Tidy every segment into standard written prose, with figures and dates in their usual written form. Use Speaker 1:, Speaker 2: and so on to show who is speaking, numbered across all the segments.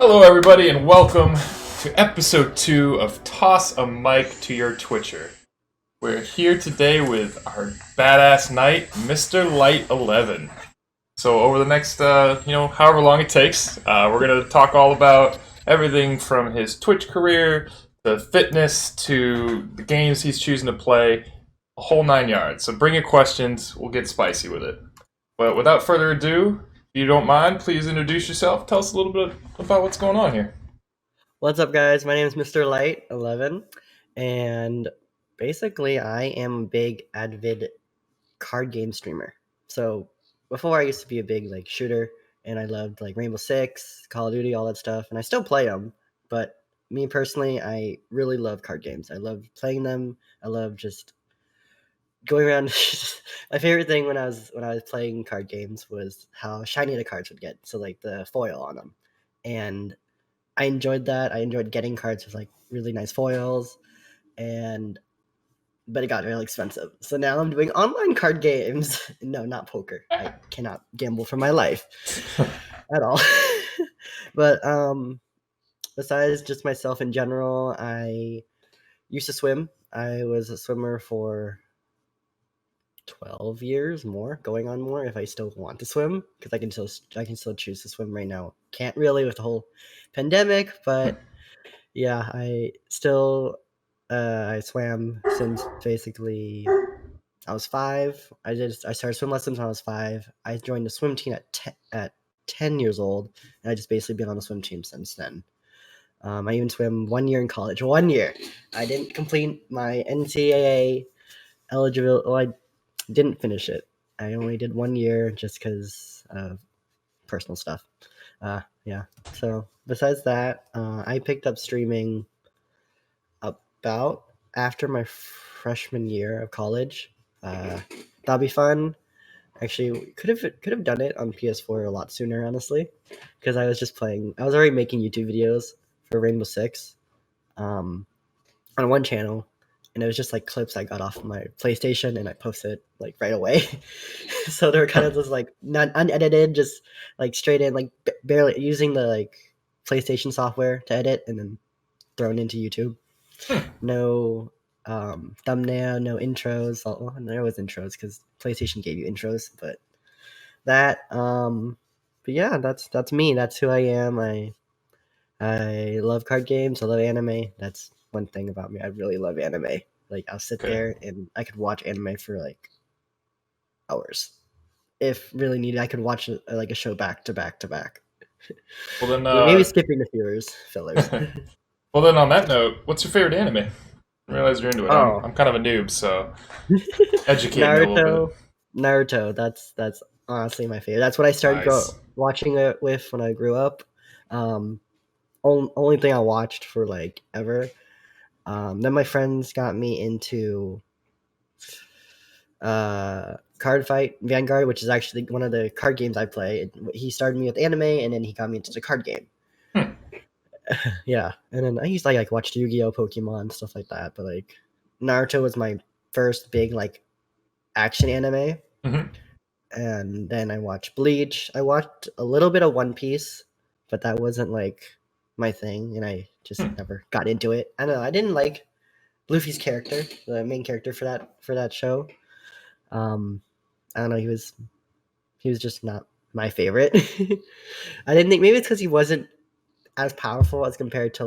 Speaker 1: Hello, everybody, and welcome to episode 2 of Toss a Mic to Your Twitcher. We're here today with our badass knight, MrLight11. So over the next, however long it takes, we're going to talk all about everything from his Twitch career, to fitness, to the games he's choosing to play, a whole 9 yards. So bring your questions, we'll get spicy with it. But without further ado, if you don't mind, please introduce yourself. Tell us a little bit about what's going on here.
Speaker 2: What's up, guys? My name is MrLight11, and basically, I am a big avid card game streamer. So before, I used to be a big shooter, and I loved Rainbow Six, Call of Duty, all that stuff, and I still play them. But me personally, I really love card games. I love playing them. I love just going around. My favorite thing when I was playing card games was how shiny the cards would get. So the foil on them, and I enjoyed that. I enjoyed getting cards with really nice foils, but it got really expensive. So now I'm doing online card games. No, not poker. I cannot gamble for my life at all. But besides just myself in general, I used to swim. I was a swimmer for 12 years, going on more if I still want to swim, because I can still choose to swim right now. Can't really with the whole pandemic, but yeah, I still I swam since basically I was 5. I started swim lessons when I was 5. I joined the swim team at 10 years old, and I just basically been on the swim team since then. I even swam 1 year in college. 1 year. I didn't complete my NCAA eligibility. Well, I didn't finish it. I only did 1 year just because of personal stuff. Yeah. So besides that, I picked up streaming about after my freshman year of college. That'd be fun. Actually, could have done it on PS4 a lot sooner, honestly, because I was just playing. I was already making YouTube videos for Rainbow Six, on one channel, and it was just clips I got off of my PlayStation, and I posted right away. So they were kind of just not unedited, just straight in, barely using the PlayStation software to edit, and then thrown into YouTube. No thumbnail, no intros. Well, there was intros because PlayStation gave you intros, but yeah, that's me. That's who I am. I love card games. I love anime. That's one thing about me. I really love anime. I'll sit there and I could watch anime for hours. If really needed, I could watch a show back to back to back.
Speaker 1: Well then,
Speaker 2: Maybe skipping the fillers.
Speaker 1: well then, on that note, what's your favorite anime? I realize you're into it.
Speaker 2: Oh,
Speaker 1: I'm kind of a noob, so educate me a little bit.
Speaker 2: Naruto. That's honestly my favorite. That's what I started
Speaker 1: Nice.
Speaker 2: watching it with when I grew up. Only thing I watched for ever. Then my friends got me into Card Fight Vanguard, which is actually one of the card games I play. He started me with anime, and then he got me into the card game.
Speaker 1: Hmm.
Speaker 2: Yeah, and then I used to watch Yu-Gi-Oh, Pokemon, stuff like that. But Naruto was my first big action anime.
Speaker 1: Mm-hmm.
Speaker 2: And then I watched Bleach. I watched a little bit of One Piece, but that wasn't my thing, and I just never got into it. I don't know. I didn't like Luffy's character, the main character for that show. I don't know. He was just not my favorite. I didn't think, maybe it's because he wasn't as powerful as compared to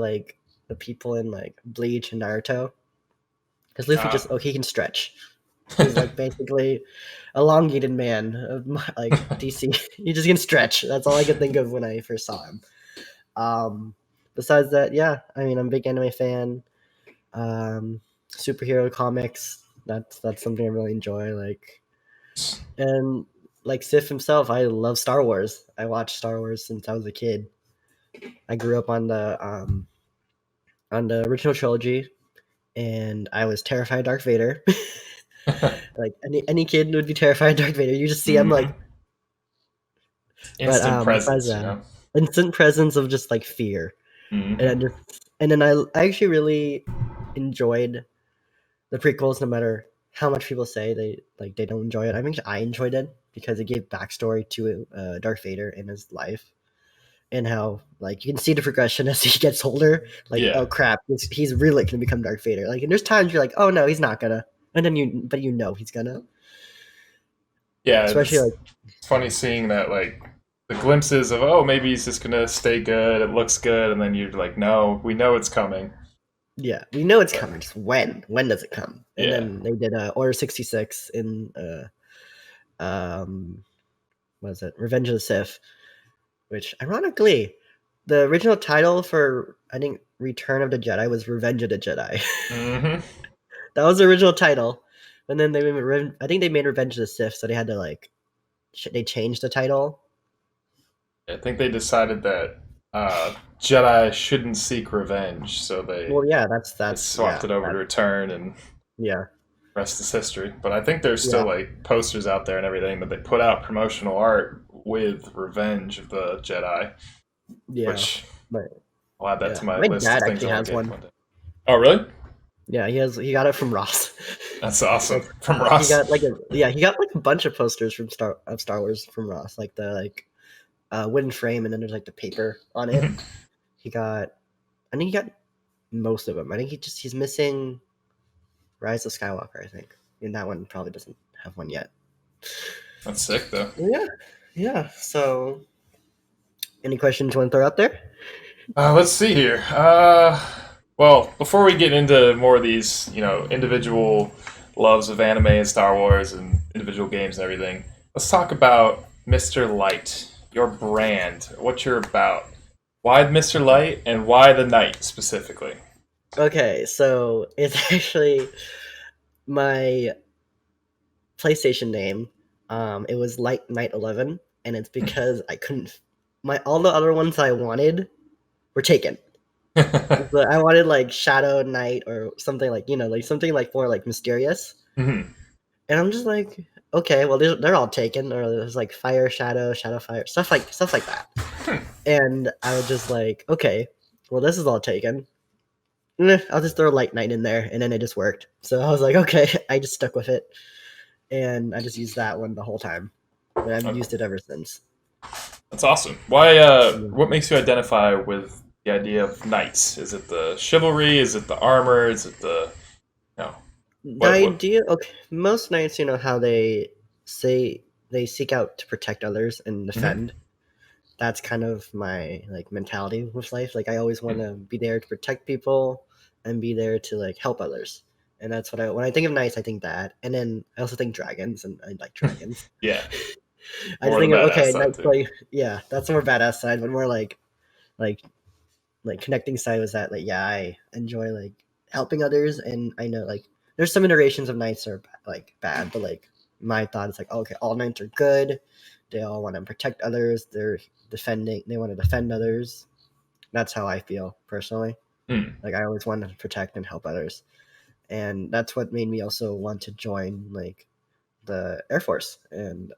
Speaker 2: the people in Bleach and Naruto. Because Luffy he can stretch. He's basically elongated man of DC. He just can stretch. That's all I could think of when I first saw him. Besides that, yeah, I mean, I'm a big anime fan. Superhero comics. That's something I really enjoy. And Sith himself, I love Star Wars. I watched Star Wars since I was a kid. I grew up on the original trilogy, and I was terrified of Darth Vader. Any kid would be terrified of Darth Vader. You just see him
Speaker 1: Instant
Speaker 2: besides
Speaker 1: presence,
Speaker 2: that, instant presence of just fear.
Speaker 1: Mm-hmm.
Speaker 2: And then I actually really enjoyed the prequels, no matter how much people say they don't enjoy it. I mean, I enjoyed it because it gave backstory to Darth Vader in his life. and how like you can see the progression as he gets older. Like,
Speaker 1: Yeah.
Speaker 2: oh crap, he's really gonna become Darth Vader. Like, and there's times you're like, oh no, he's not gonna, and then but you know he's gonna.
Speaker 1: Yeah,
Speaker 2: Especially like,
Speaker 1: it's funny seeing that, like, the glimpses of, oh, maybe he's just gonna stay good, it looks good, and then you're like, no, we know it's coming.
Speaker 2: yeah, we know it's
Speaker 1: But
Speaker 2: coming. Just when? When does it come? And
Speaker 1: yeah.
Speaker 2: then they did Order 66 in what is it? Revenge of the Sith, which ironically, the original title for I think Return of the Jedi was Revenge of the Jedi.
Speaker 1: Hmm.
Speaker 2: That was the original title, and then I think they made Revenge of the Sith, so they had to like they changed the title.
Speaker 1: I think they decided that Jedi shouldn't seek revenge, so
Speaker 2: Well, yeah,
Speaker 1: they
Speaker 2: that's
Speaker 1: swapped it over to Return, and
Speaker 2: yeah,
Speaker 1: rest is history. But I think there's still
Speaker 2: yeah,
Speaker 1: like posters out there and everything that they put out promotional art with Revenge of the Jedi,
Speaker 2: yeah,
Speaker 1: which
Speaker 2: but
Speaker 1: I'll add that
Speaker 2: yeah.
Speaker 1: to my
Speaker 2: My
Speaker 1: list of
Speaker 2: dad
Speaker 1: things
Speaker 2: actually
Speaker 1: I want
Speaker 2: has
Speaker 1: to get
Speaker 2: one.
Speaker 1: one day. Oh, really?
Speaker 2: Yeah, he got it from Ross.
Speaker 1: That's awesome.
Speaker 2: Like
Speaker 1: From
Speaker 2: he
Speaker 1: Ross.
Speaker 2: got he got like a bunch of posters from Star Wars from Ross, like the wooden frame, and then there's like the paper on it. He got, I think he got most of them. I think he's missing Rise of Skywalker. I think, and that one probably doesn't have one yet.
Speaker 1: That's sick, though.
Speaker 2: Yeah, yeah. So, any questions you want to throw out there?
Speaker 1: Let's see here. Well, before we get into more of these, individual loves of anime and Star Wars and individual games and everything, let's talk about Mr. Light, your brand, what you're about. Why Mr. Light and why the Knight specifically?
Speaker 2: Okay, so it's actually my PlayStation name. It was MrLight11, and it's because I couldn't. My all the other ones I wanted were taken. But I wanted like Shadow Knight or something like like something like more like mysterious.
Speaker 1: Hmm.
Speaker 2: And I'm just like, okay, well they're all taken, or there's like Fire Shadow, Shadow Fire, stuff like that. And I was just like, okay, well this is all taken. I'll just throw Light Knight in there, and then it just worked. So I was like, okay, I just stuck with it, and I just used that one the whole time, and I've used it ever since.
Speaker 1: That's awesome. Why?
Speaker 2: Yeah.
Speaker 1: What makes you identify with the idea of knights? Is it the chivalry? Is it the armor? Is it the you know
Speaker 2: The
Speaker 1: what? What?
Speaker 2: idea, okay, most knights, how they say they seek out to protect others and
Speaker 1: Hmm.
Speaker 2: defend. That's kind of my like mentality with life. Like I always want to be there to protect people and be there to like help others. And that's what when I think of knights, I think that. And then I also think dragons, and I like dragons.
Speaker 1: Yeah,
Speaker 2: I just
Speaker 1: more the
Speaker 2: think of
Speaker 1: badass
Speaker 2: okay,
Speaker 1: side
Speaker 2: knights
Speaker 1: too.
Speaker 2: like yeah, that's the more badass side, but more like like connecting side was that like yeah, I enjoy like helping others, and I know like there's some iterations of knights are like bad, but like my thought is like okay, all knights are good. They all want to protect others. They want to defend others. That's how I feel personally.
Speaker 1: Mm.
Speaker 2: Like I always want to protect and help others, and that's what made me also want to join like the Air Force and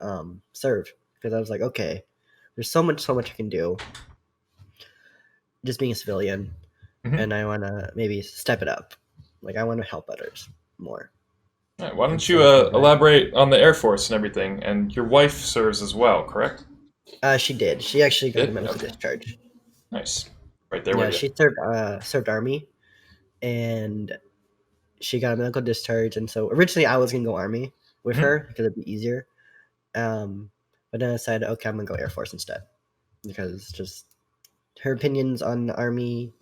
Speaker 2: serve, because I was like okay, there's so much I can do just being a civilian,
Speaker 1: Hmm.
Speaker 2: and I want to maybe step it up. Like I want to help others more.
Speaker 1: Right, why
Speaker 2: And
Speaker 1: don't you
Speaker 2: so for that,
Speaker 1: elaborate on the Air Force and everything? And your wife serves as well, correct?
Speaker 2: she did. She actually got a
Speaker 1: Did?
Speaker 2: medical
Speaker 1: Okay,
Speaker 2: discharge.
Speaker 1: nice. Right there
Speaker 2: Yeah,
Speaker 1: with you.
Speaker 2: she served army, and she got a medical discharge. And so originally I was gonna go army with
Speaker 1: Hmm.
Speaker 2: her because it'd be easier. Um, but then I decided, okay, I'm gonna go Air Force instead, because just her opinions on the army,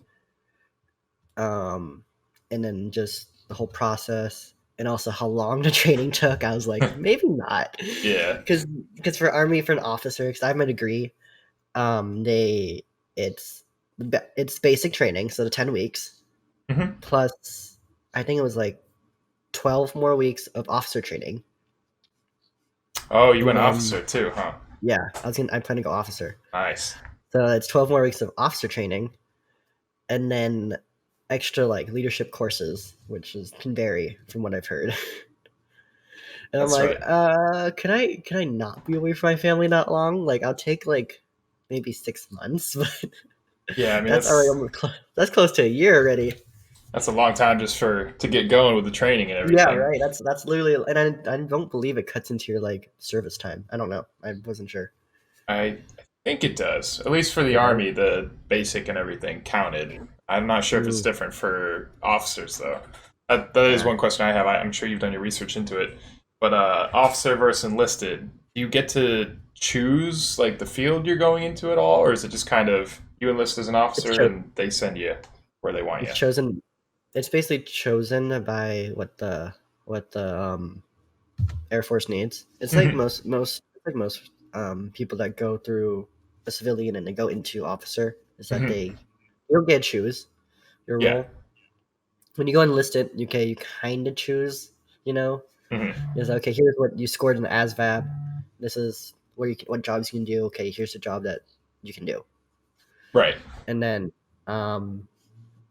Speaker 2: um, and then just the whole process, and also how long the training took. I was like, maybe not,
Speaker 1: Yeah.
Speaker 2: because for army, for an officer, because I have my degree, they it's it's basic training, so the 10 weeks
Speaker 1: Hmm.
Speaker 2: plus I think it was like 12 more weeks of officer training,
Speaker 1: Oh, you
Speaker 2: and
Speaker 1: went
Speaker 2: then
Speaker 1: officer too, huh?
Speaker 2: yeah, I plan to go officer,
Speaker 1: Nice.
Speaker 2: so it's 12 more weeks of officer training, and then extra like leadership courses, which can vary from what I've heard. And I'm
Speaker 1: That's
Speaker 2: like,
Speaker 1: right.
Speaker 2: can I not be away from my family that long? Like, I'll take like maybe 6 months, but
Speaker 1: Yeah, I mean
Speaker 2: that's already that's close to a year already.
Speaker 1: that's a long time just for to get going with the training and
Speaker 2: Yeah,
Speaker 1: everything.
Speaker 2: right. That's literally, and I don't believe it cuts into your like service time. I don't know. I wasn't sure.
Speaker 1: I think it does. At least for the
Speaker 2: It does.
Speaker 1: army, the basic and everything counted. I'm not sure if it's
Speaker 2: Ooh,
Speaker 1: different for officers though. That is
Speaker 2: yeah.
Speaker 1: one question I have. I'm sure you've done your research into it. But officer versus enlisted, do you get to choose like the field you're going into at all, or is it just kind of you enlist as an
Speaker 2: It's
Speaker 1: officer
Speaker 2: cho-
Speaker 1: and they send you where they want
Speaker 2: it's
Speaker 1: you?
Speaker 2: chosen. It's basically chosen by what the Air Force needs. It's like
Speaker 1: Hmm.
Speaker 2: most people that go through a civilian and they go into officer is that
Speaker 1: Hmm.
Speaker 2: you don't get to choose your
Speaker 1: Yeah.
Speaker 2: role. When you go enlisted, you kind of choose. You know,
Speaker 1: Hmm.
Speaker 2: it's okay. Here's what you scored in the ASVAB. This is what jobs you can do. Okay, here's the job that you can do.
Speaker 1: Right.
Speaker 2: And um,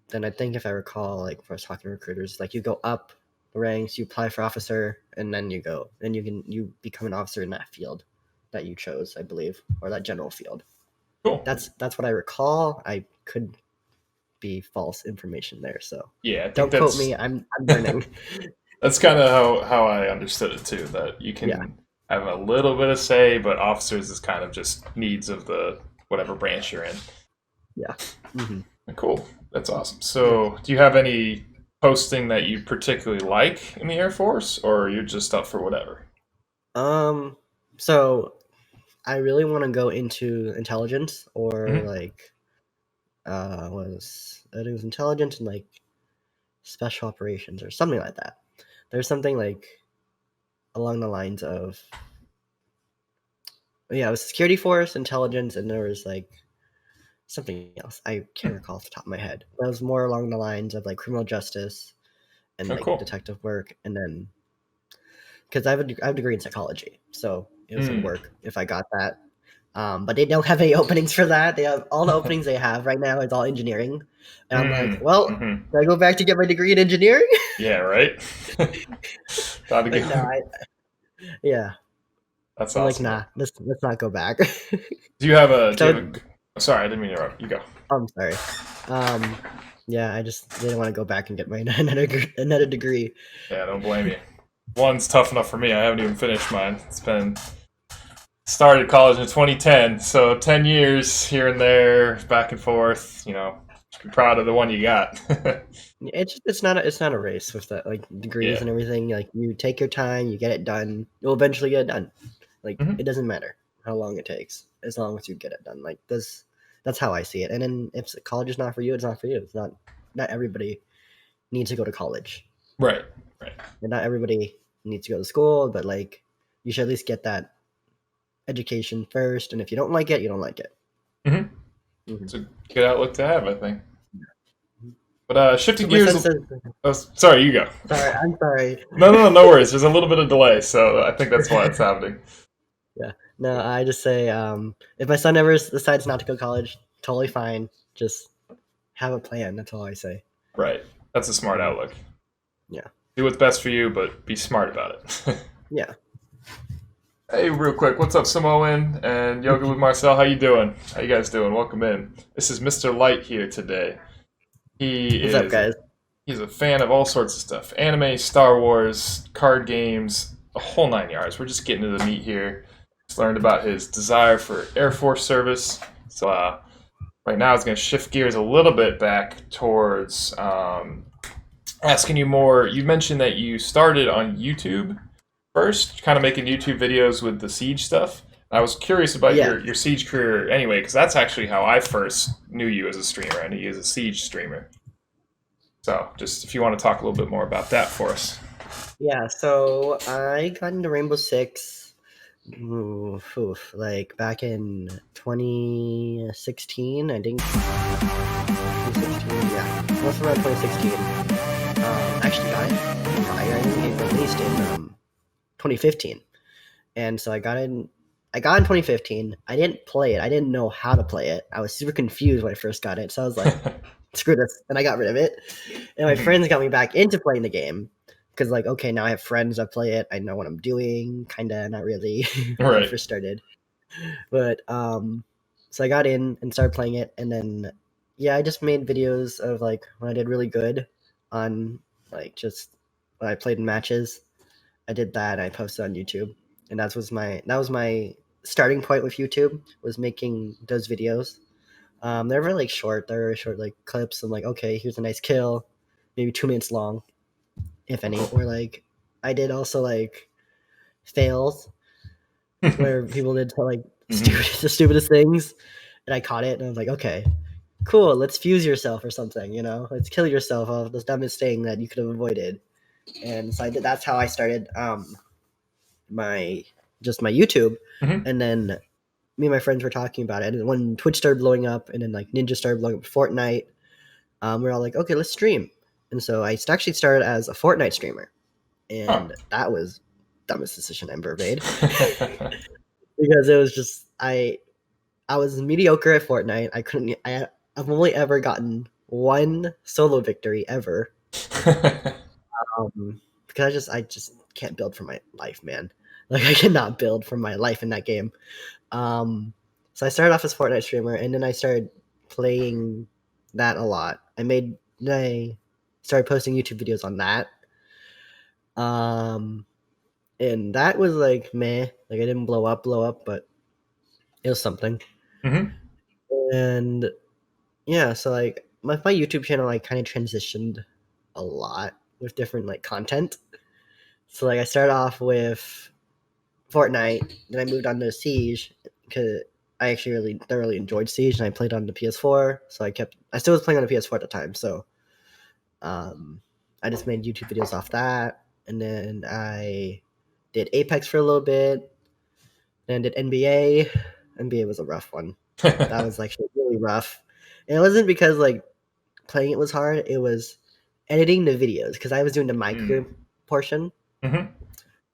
Speaker 2: then I think if I recall, like if I was talking to recruiters, like you go up the ranks, you apply for officer, and then you become an officer in that field that you chose, I believe, or that general field.
Speaker 1: Cool.
Speaker 2: That's what I recall. I could be false information there, so
Speaker 1: Yeah, I think
Speaker 2: don't quote
Speaker 1: that's
Speaker 2: me. I'm learning.
Speaker 1: that's kind of how I understood it too. That you
Speaker 2: Yeah,
Speaker 1: can have a little bit of say, but officers is kind of just needs of the whatever branch you're in.
Speaker 2: yeah. Hmm.
Speaker 1: Cool. That's awesome.
Speaker 2: Yeah.
Speaker 1: So, do you have any posting that you particularly like in the Air Force, or you're just up for whatever?
Speaker 2: Um. So I really want to go into intelligence or
Speaker 1: Hmm.
Speaker 2: like was I think it was intelligence and like special operations or something like that. There's something like along the lines of yeah, it was security force, intelligence, and there was like something else. I can't recall off the top of my head. That was more along the lines of like criminal justice and
Speaker 1: Oh,
Speaker 2: like
Speaker 1: cool.
Speaker 2: detective work, and then because I have a degree in psychology, so it would
Speaker 1: Mm.
Speaker 2: work if I got that. But they don't have any openings for that. They have all the openings they have right now is all engineering, and I'm like,
Speaker 1: Mm.
Speaker 2: well,
Speaker 1: Hmm.
Speaker 2: do I go back to get my degree in engineering?
Speaker 1: Yeah. Right. Gotta
Speaker 2: Like, no,
Speaker 1: go.
Speaker 2: yeah,
Speaker 1: That's
Speaker 2: I'm like,
Speaker 1: awesome.
Speaker 2: nah, let's not go back.
Speaker 1: Do you have a? Do you have
Speaker 2: So
Speaker 1: a? Oh, sorry, I didn't mean to interrupt. You go.
Speaker 2: I'm sorry. Um, yeah, I just didn't want to go back and get my another degree.
Speaker 1: Yeah, don't blame you. One's tough enough for me. I haven't even finished mine. It's been started college in 2010, so 10 years here and there, back and forth. Be proud of the one you got.
Speaker 2: It's not a race with that like degrees
Speaker 1: Yeah.
Speaker 2: and everything. Like you take your time, you get it done. You'll eventually get it done. Like
Speaker 1: Hmm.
Speaker 2: it doesn't matter how long it takes, as long as you get it done. Like this, that's how I see it. And then if college is not for you, it's not for you. It's not everybody needs to go to college,
Speaker 1: Right. Right.
Speaker 2: and not everybody needs to go to school. But like you should at least get that education first. And if you don't like it, you don't like it.
Speaker 1: Hmm.
Speaker 2: Mhm.
Speaker 1: It's a good outlook to have, I think. But
Speaker 2: So
Speaker 1: shifting
Speaker 2: my
Speaker 1: gears.
Speaker 2: sense is
Speaker 1: Oh, sorry, you go.
Speaker 2: sorry. I'm sorry.
Speaker 1: No, no, no, no worries. There's a little bit of delay, so I think that's why it's happening.
Speaker 2: Yeah. No, I just say if my son ever decides not to go to college, totally fine. Just have a plan. That's all I say.
Speaker 1: Right. That's a smart
Speaker 2: Mhm.
Speaker 1: outlook.
Speaker 2: Yeah.
Speaker 1: Do what's best for you, but be smart about it.
Speaker 2: Yeah.
Speaker 1: Hey, real quick, what's up, Samoan and Yoga with Marcel? How you doing? How you guys doing? Welcome in. This is Mr. Light here today. He
Speaker 2: What's up,
Speaker 1: is
Speaker 2: guys?
Speaker 1: he's a fan of all sorts of stuff: anime, Star Wars, card games, a whole nine yards. We're just getting to the meat here. Just learned about his desire for Air Force service. So right now, it's going to shift gears a little bit back towards asking you more. You mentioned that you started on YouTube first, kind of making YouTube videos with the Siege stuff. I was curious about
Speaker 2: Yeah.
Speaker 1: your Siege career anyway, because that's actually how I first knew you as a streamer. I knew you as a Siege streamer. So, just if you want to talk a little bit more about that for us.
Speaker 2: Yeah. So I got into Rainbow Six, like back in 2016. I think 2016. Yeah, most around 2016. Actually got it prior. I think it released in 2015. And so I got in 2015. I didn't play it. I didn't know how to play it. I was super confused when I first got it. So I was like, screw this. And I got rid of it. And my
Speaker 1: Mhm.
Speaker 2: friends got me back into playing the game. Because like, okay, now I have friends that play it. I know what I'm doing. Kinda, not really when I
Speaker 1: Right.
Speaker 2: first started. But so I got in and started playing it, and then yeah, I just made videos of like when I did really good on like just when I played in matches. I did that. I posted on YouTube, and that was my starting point with YouTube was making those videos. They're really like short. They're short like clips. I'm like, okay, here's a nice kill, maybe 2 minutes long, if any. Or like, I did also like fails where people did like the stupidest things, and I caught it, and I was like, okay, cool. Let's fuse yourself or something. Let's kill yourself of the dumbest thing that you could have avoided. And so I did. That's how I started my my YouTube,
Speaker 1: Mhm.
Speaker 2: and then me and my friends were talking about it. And when Twitch started blowing up, and then like Ninja started blowing up, Fortnite, we are all like, okay, let's stream. And so I actually started as a Fortnite streamer,
Speaker 1: Huh.
Speaker 2: and that was the dumbest decision I ever made because it was just I was mediocre at Fortnite. I couldn't. I've only ever gotten one solo victory ever. Because I just can't build for my life, man. Like I cannot build for my life in that game. Um, so I started off as Fortnite streamer, and then I started playing that a lot. I started posting YouTube videos on that. Um, and that was like meh. Like I didn't blow up, but it was something.
Speaker 1: Mhm.
Speaker 2: And yeah, so like my YouTube channel like kind of transitioned a lot with different like content. So like I started off with Fortnite, then I moved on to Siege because I actually really thoroughly enjoyed Siege, and I played on the PS4. So I still was playing on the PS4 at the time. So um, I just made YouTube videos off that, and then I did Apex for a little bit, then did NBA. NBA was a rough one. That was actually really rough, and it wasn't because like playing it was hard. It was editing the videos because I was doing the my career
Speaker 1: Mm.
Speaker 2: portion.
Speaker 1: Mhm.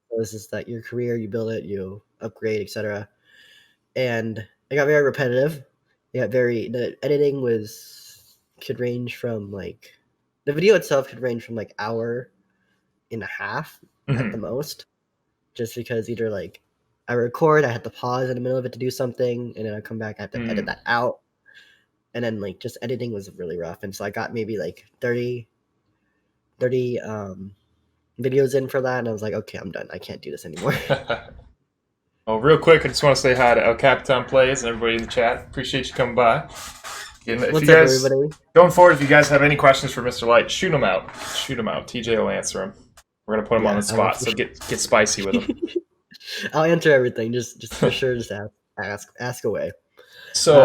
Speaker 2: So this is that your career, you build it, you upgrade, etc. And it got very repetitive. The editing was could range from like the video itself could range from like hour and a half at the
Speaker 1: Mhm.
Speaker 2: most, just because either like I record, I had to pause in the middle of it to do something, and then I come back, I have to edit
Speaker 1: Mm.
Speaker 2: that out, and then like just editing was really rough, and so I got maybe like 30 videos in for that, and I was like, okay, I'm done. I can't do this anymore.
Speaker 1: Well, real quick, I just want to say hi to El Capitan Plays and everybody in the chat. Appreciate you coming by. Again, if you
Speaker 2: What's up,
Speaker 1: guys
Speaker 2: everybody?
Speaker 1: going forward, if you guys have any questions for Mr. Light, shoot them out. Shoot them out. TJ will answer them. We're gonna put him on the
Speaker 2: Yeah, I will
Speaker 1: spot,
Speaker 2: for
Speaker 1: so get spicy with him.
Speaker 2: I'll answer everything. Just for sure. Just ask away.
Speaker 1: So,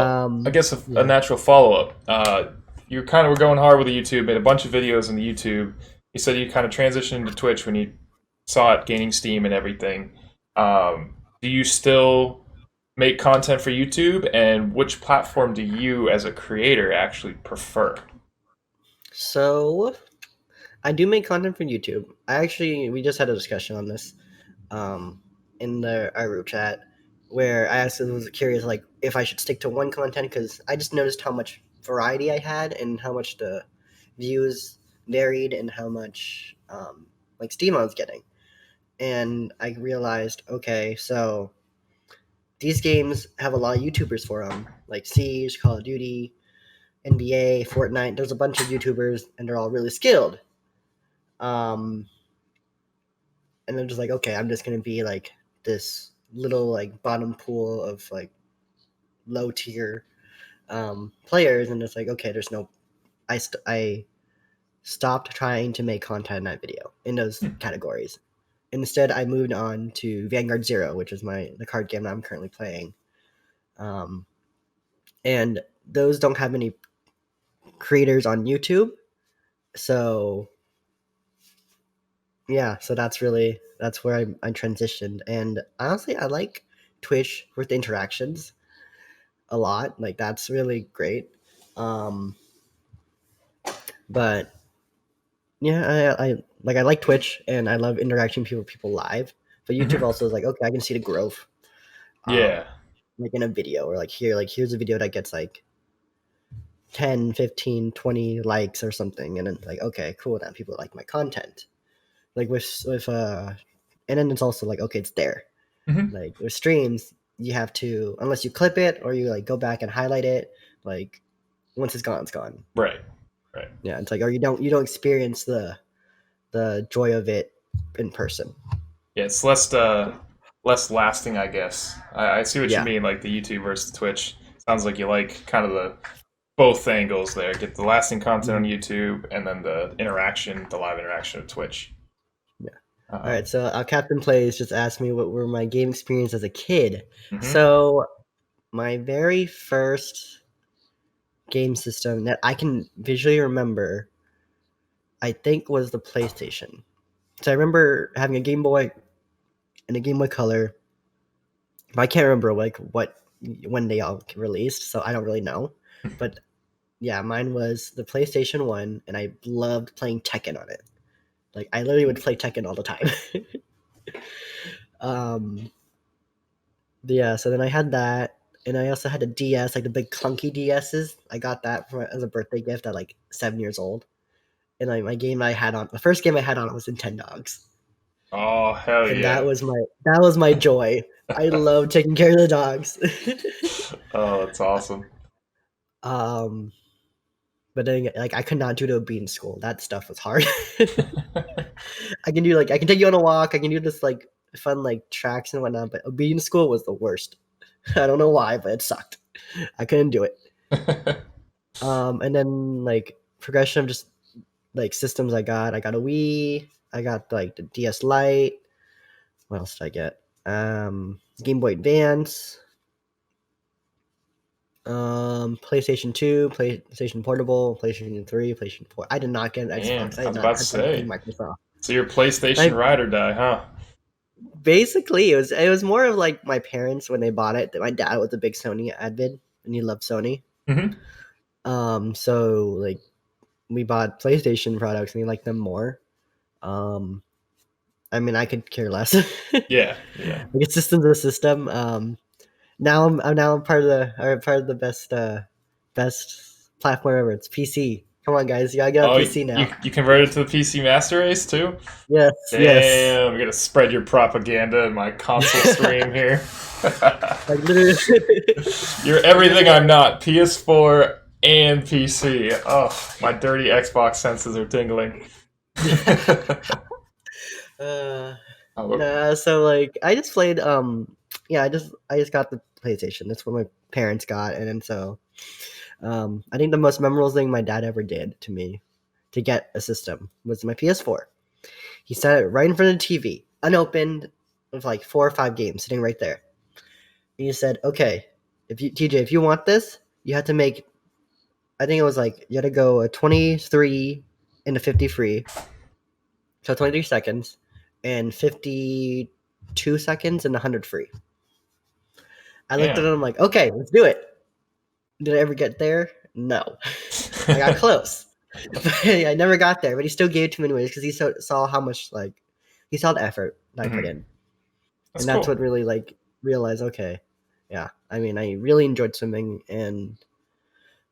Speaker 1: I guess a
Speaker 2: Yeah.
Speaker 1: natural follow up. You kind of were going hard with the YouTube, made a bunch of videos on the YouTube. You said you kind of transitioned to Twitch when you saw it gaining steam and everything. Do you still make content for YouTube, and which platform do you, as a creator, actually prefer?
Speaker 2: So I do make content for YouTube. We just had a discussion on this, um, in our group chat, where I asked, was curious, like if I should stick to one content because I just noticed how much variety I had and how much the views varied and how much like Steam I was getting, and I realized, okay, so these games have a lot of YouTubers for them, like Siege, Call of Duty, NBA, Fortnite. There's a bunch of YouTubers, and they're all really skilled. Um, and I'm just like, okay, I'm just gonna be like this little like bottom pool of like low tier players, and it's like, okay, there's no. I stopped trying to make content in that video in those
Speaker 1: Hmm.
Speaker 2: categories. Instead, I moved on to Vanguard Zero, which is the card game that I'm currently playing. Um, and those don't have any creators on YouTube, so yeah, so that's where I transitioned. And honestly, I like Twitch with the interactions a lot. Like that's really great. Um, but yeah, I like Twitch and I love interacting with people live. But YouTube
Speaker 1: Mhm.
Speaker 2: also is like, okay, I can see the growth.
Speaker 1: Yeah.
Speaker 2: Like in a video, or here's a video that gets like 10, 15, 20 likes or something, and then like, okay, cool, now people like my content. Like with and then it's also like, okay, it's there.
Speaker 1: Hmm.
Speaker 2: Like with streams, you have to, unless you clip it or you like go back and highlight it, like once it's gone, it's gone.
Speaker 1: Right. Right.
Speaker 2: Yeah, it's like, or you don't experience the joy of it in person.
Speaker 1: Yeah, Celeste. less lasting, I guess. I see what you
Speaker 2: Yeah.
Speaker 1: mean, like the YouTube versus Twitch. Sounds like you like kind of the both angles there. Get the lasting content on
Speaker 2: Mhm.
Speaker 1: YouTube, and then the live interaction of Twitch.
Speaker 2: Yeah. All
Speaker 1: Um,
Speaker 2: right. So our captain plays just asked me what were my game experience as a kid.
Speaker 1: mhm.
Speaker 2: So my very first game system that I can visually remember, I think, was the PlayStation. So I remember having a Game Boy and a Game Boy Color. But I can't remember like what when they all released, so I don't really know. But yeah, mine was the PlayStation 1 and I loved playing Tekken on it. Like I literally would play Tekken all the time. um yeah, so then I had that and I also had a DS, like the big clunky DSs. I got that as a birthday gift at like 7 years old. And like my game I had on the first game I had on was Nintendogs.
Speaker 1: Oh hell
Speaker 2: And
Speaker 1: yeah!
Speaker 2: that was my joy. I love taking care of the dogs.
Speaker 1: Oh, that's awesome.
Speaker 2: um but then like I could not do the bean school. That stuff was hard. I can take you on a walk. I can do this like fun like tracks and whatnot. But obedience school was the worst. I don't know why, but it sucked. I couldn't do it. And then like progression of just like systems I got a Wii. I got like the DS Lite. What else did I get? Game Boy Advance. PlayStation 2, PlayStation Portable, PlayStation 3, PlayStation 4. I did not get an
Speaker 1: Man,
Speaker 2: Xbox. I
Speaker 1: I
Speaker 2: did
Speaker 1: was
Speaker 2: not
Speaker 1: about to
Speaker 2: touch anything
Speaker 1: say.
Speaker 2: Microsoft.
Speaker 1: So you're a PlayStation
Speaker 2: Like
Speaker 1: ride or die, huh?
Speaker 2: basically it was more of like my parents when they bought it. That my dad was a big Sony advid and he loved Sony.
Speaker 1: Hmm.
Speaker 2: So like we bought PlayStation products and he liked them more. Um I mean I could care less. Like
Speaker 1: Yeah, yeah.
Speaker 2: a system's a system. I'm now part of the best platform ever. It's PC. Come on guys, you gotta get on
Speaker 1: Oh,
Speaker 2: PC now.
Speaker 1: you converted to the PC Master Race too?
Speaker 2: Yes, yes.
Speaker 1: Damn, I'm gonna spread your propaganda in my console stream here.
Speaker 2: Like literally,
Speaker 1: You're
Speaker 2: literally
Speaker 1: everything I'm not. PS4 and PC. Oh, my dirty Xbox senses are tingling.
Speaker 2: uh,
Speaker 1: Oh,
Speaker 2: nah, so like I just played yeah, I just got the PlayStation. That's what my parents got, and then so I think the most memorable thing my dad ever did to me to get a system was my PS4. He set it right in front of the TV, unopened, with like 4 or 5 games sitting right there. And he said, "Okay, if you TJ, if you want this, you have to make. I think it was like you had to go a 23 into 50 free, so 23 seconds, and 52 seconds and 100 free." I looked at
Speaker 1: damn.
Speaker 2: him like, "Okay, let's do it." Did I ever get there? No, I got close. I never got there, but he still gave it to me anyways because he saw how much like he saw the effort that I put
Speaker 1: Mhm.
Speaker 2: in,
Speaker 1: That's
Speaker 2: and that's
Speaker 1: cool.
Speaker 2: what really like realized. Okay, yeah, I mean, I really enjoyed swimming,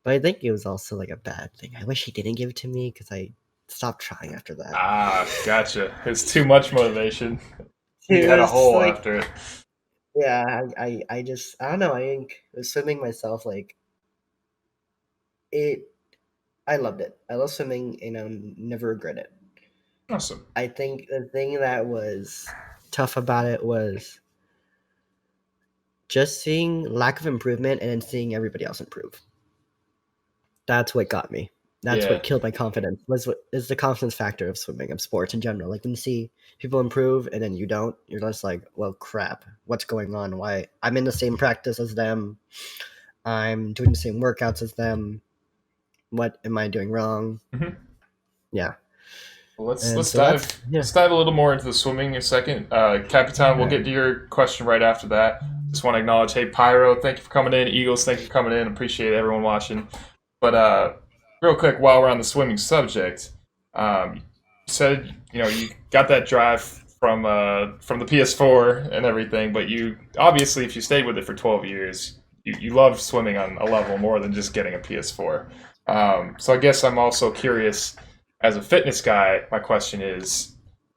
Speaker 2: but I think it was also like a bad thing. I wish he didn't give it to me because I stopped trying after that.
Speaker 1: Ah, gotcha. It's too much motivation. You
Speaker 2: It
Speaker 1: had a
Speaker 2: was
Speaker 1: hole
Speaker 2: like,
Speaker 1: after it.
Speaker 2: yeah, I just I don't know. I think with swimming myself, like it, I loved it. I love swimming, and I never regret it.
Speaker 1: Awesome.
Speaker 2: I think the thing that was tough about it was just seeing lack of improvement and then seeing everybody else improve. That's what got me. That's
Speaker 1: Yeah.
Speaker 2: what killed my confidence. Was what is the confidence factor of swimming, of sports in general. Like when you see people improve and then you don't, you're just like, well, crap. What's going on? Why I'm in the same practice as them? I'm doing the same workouts as them. What am I doing wrong?
Speaker 1: Hmm.
Speaker 2: Yeah,
Speaker 1: Well,
Speaker 2: and so that's yeah,
Speaker 1: let's dive a little more into the swimming in a second. Capitan, we'll
Speaker 2: yeah.
Speaker 1: get to your question right after that. Just want to acknowledge, hey Pyro, thank you for coming in. Eagles, thank you for coming in. Appreciate everyone watching. But real quick, while we're on the swimming subject, you said you got that drive from the PS4 and everything, but you obviously, if you stayed with it for 12 years, you love swimming on a level more than just getting a PS4. So I guess I'm also curious, as a fitness guy, my question is,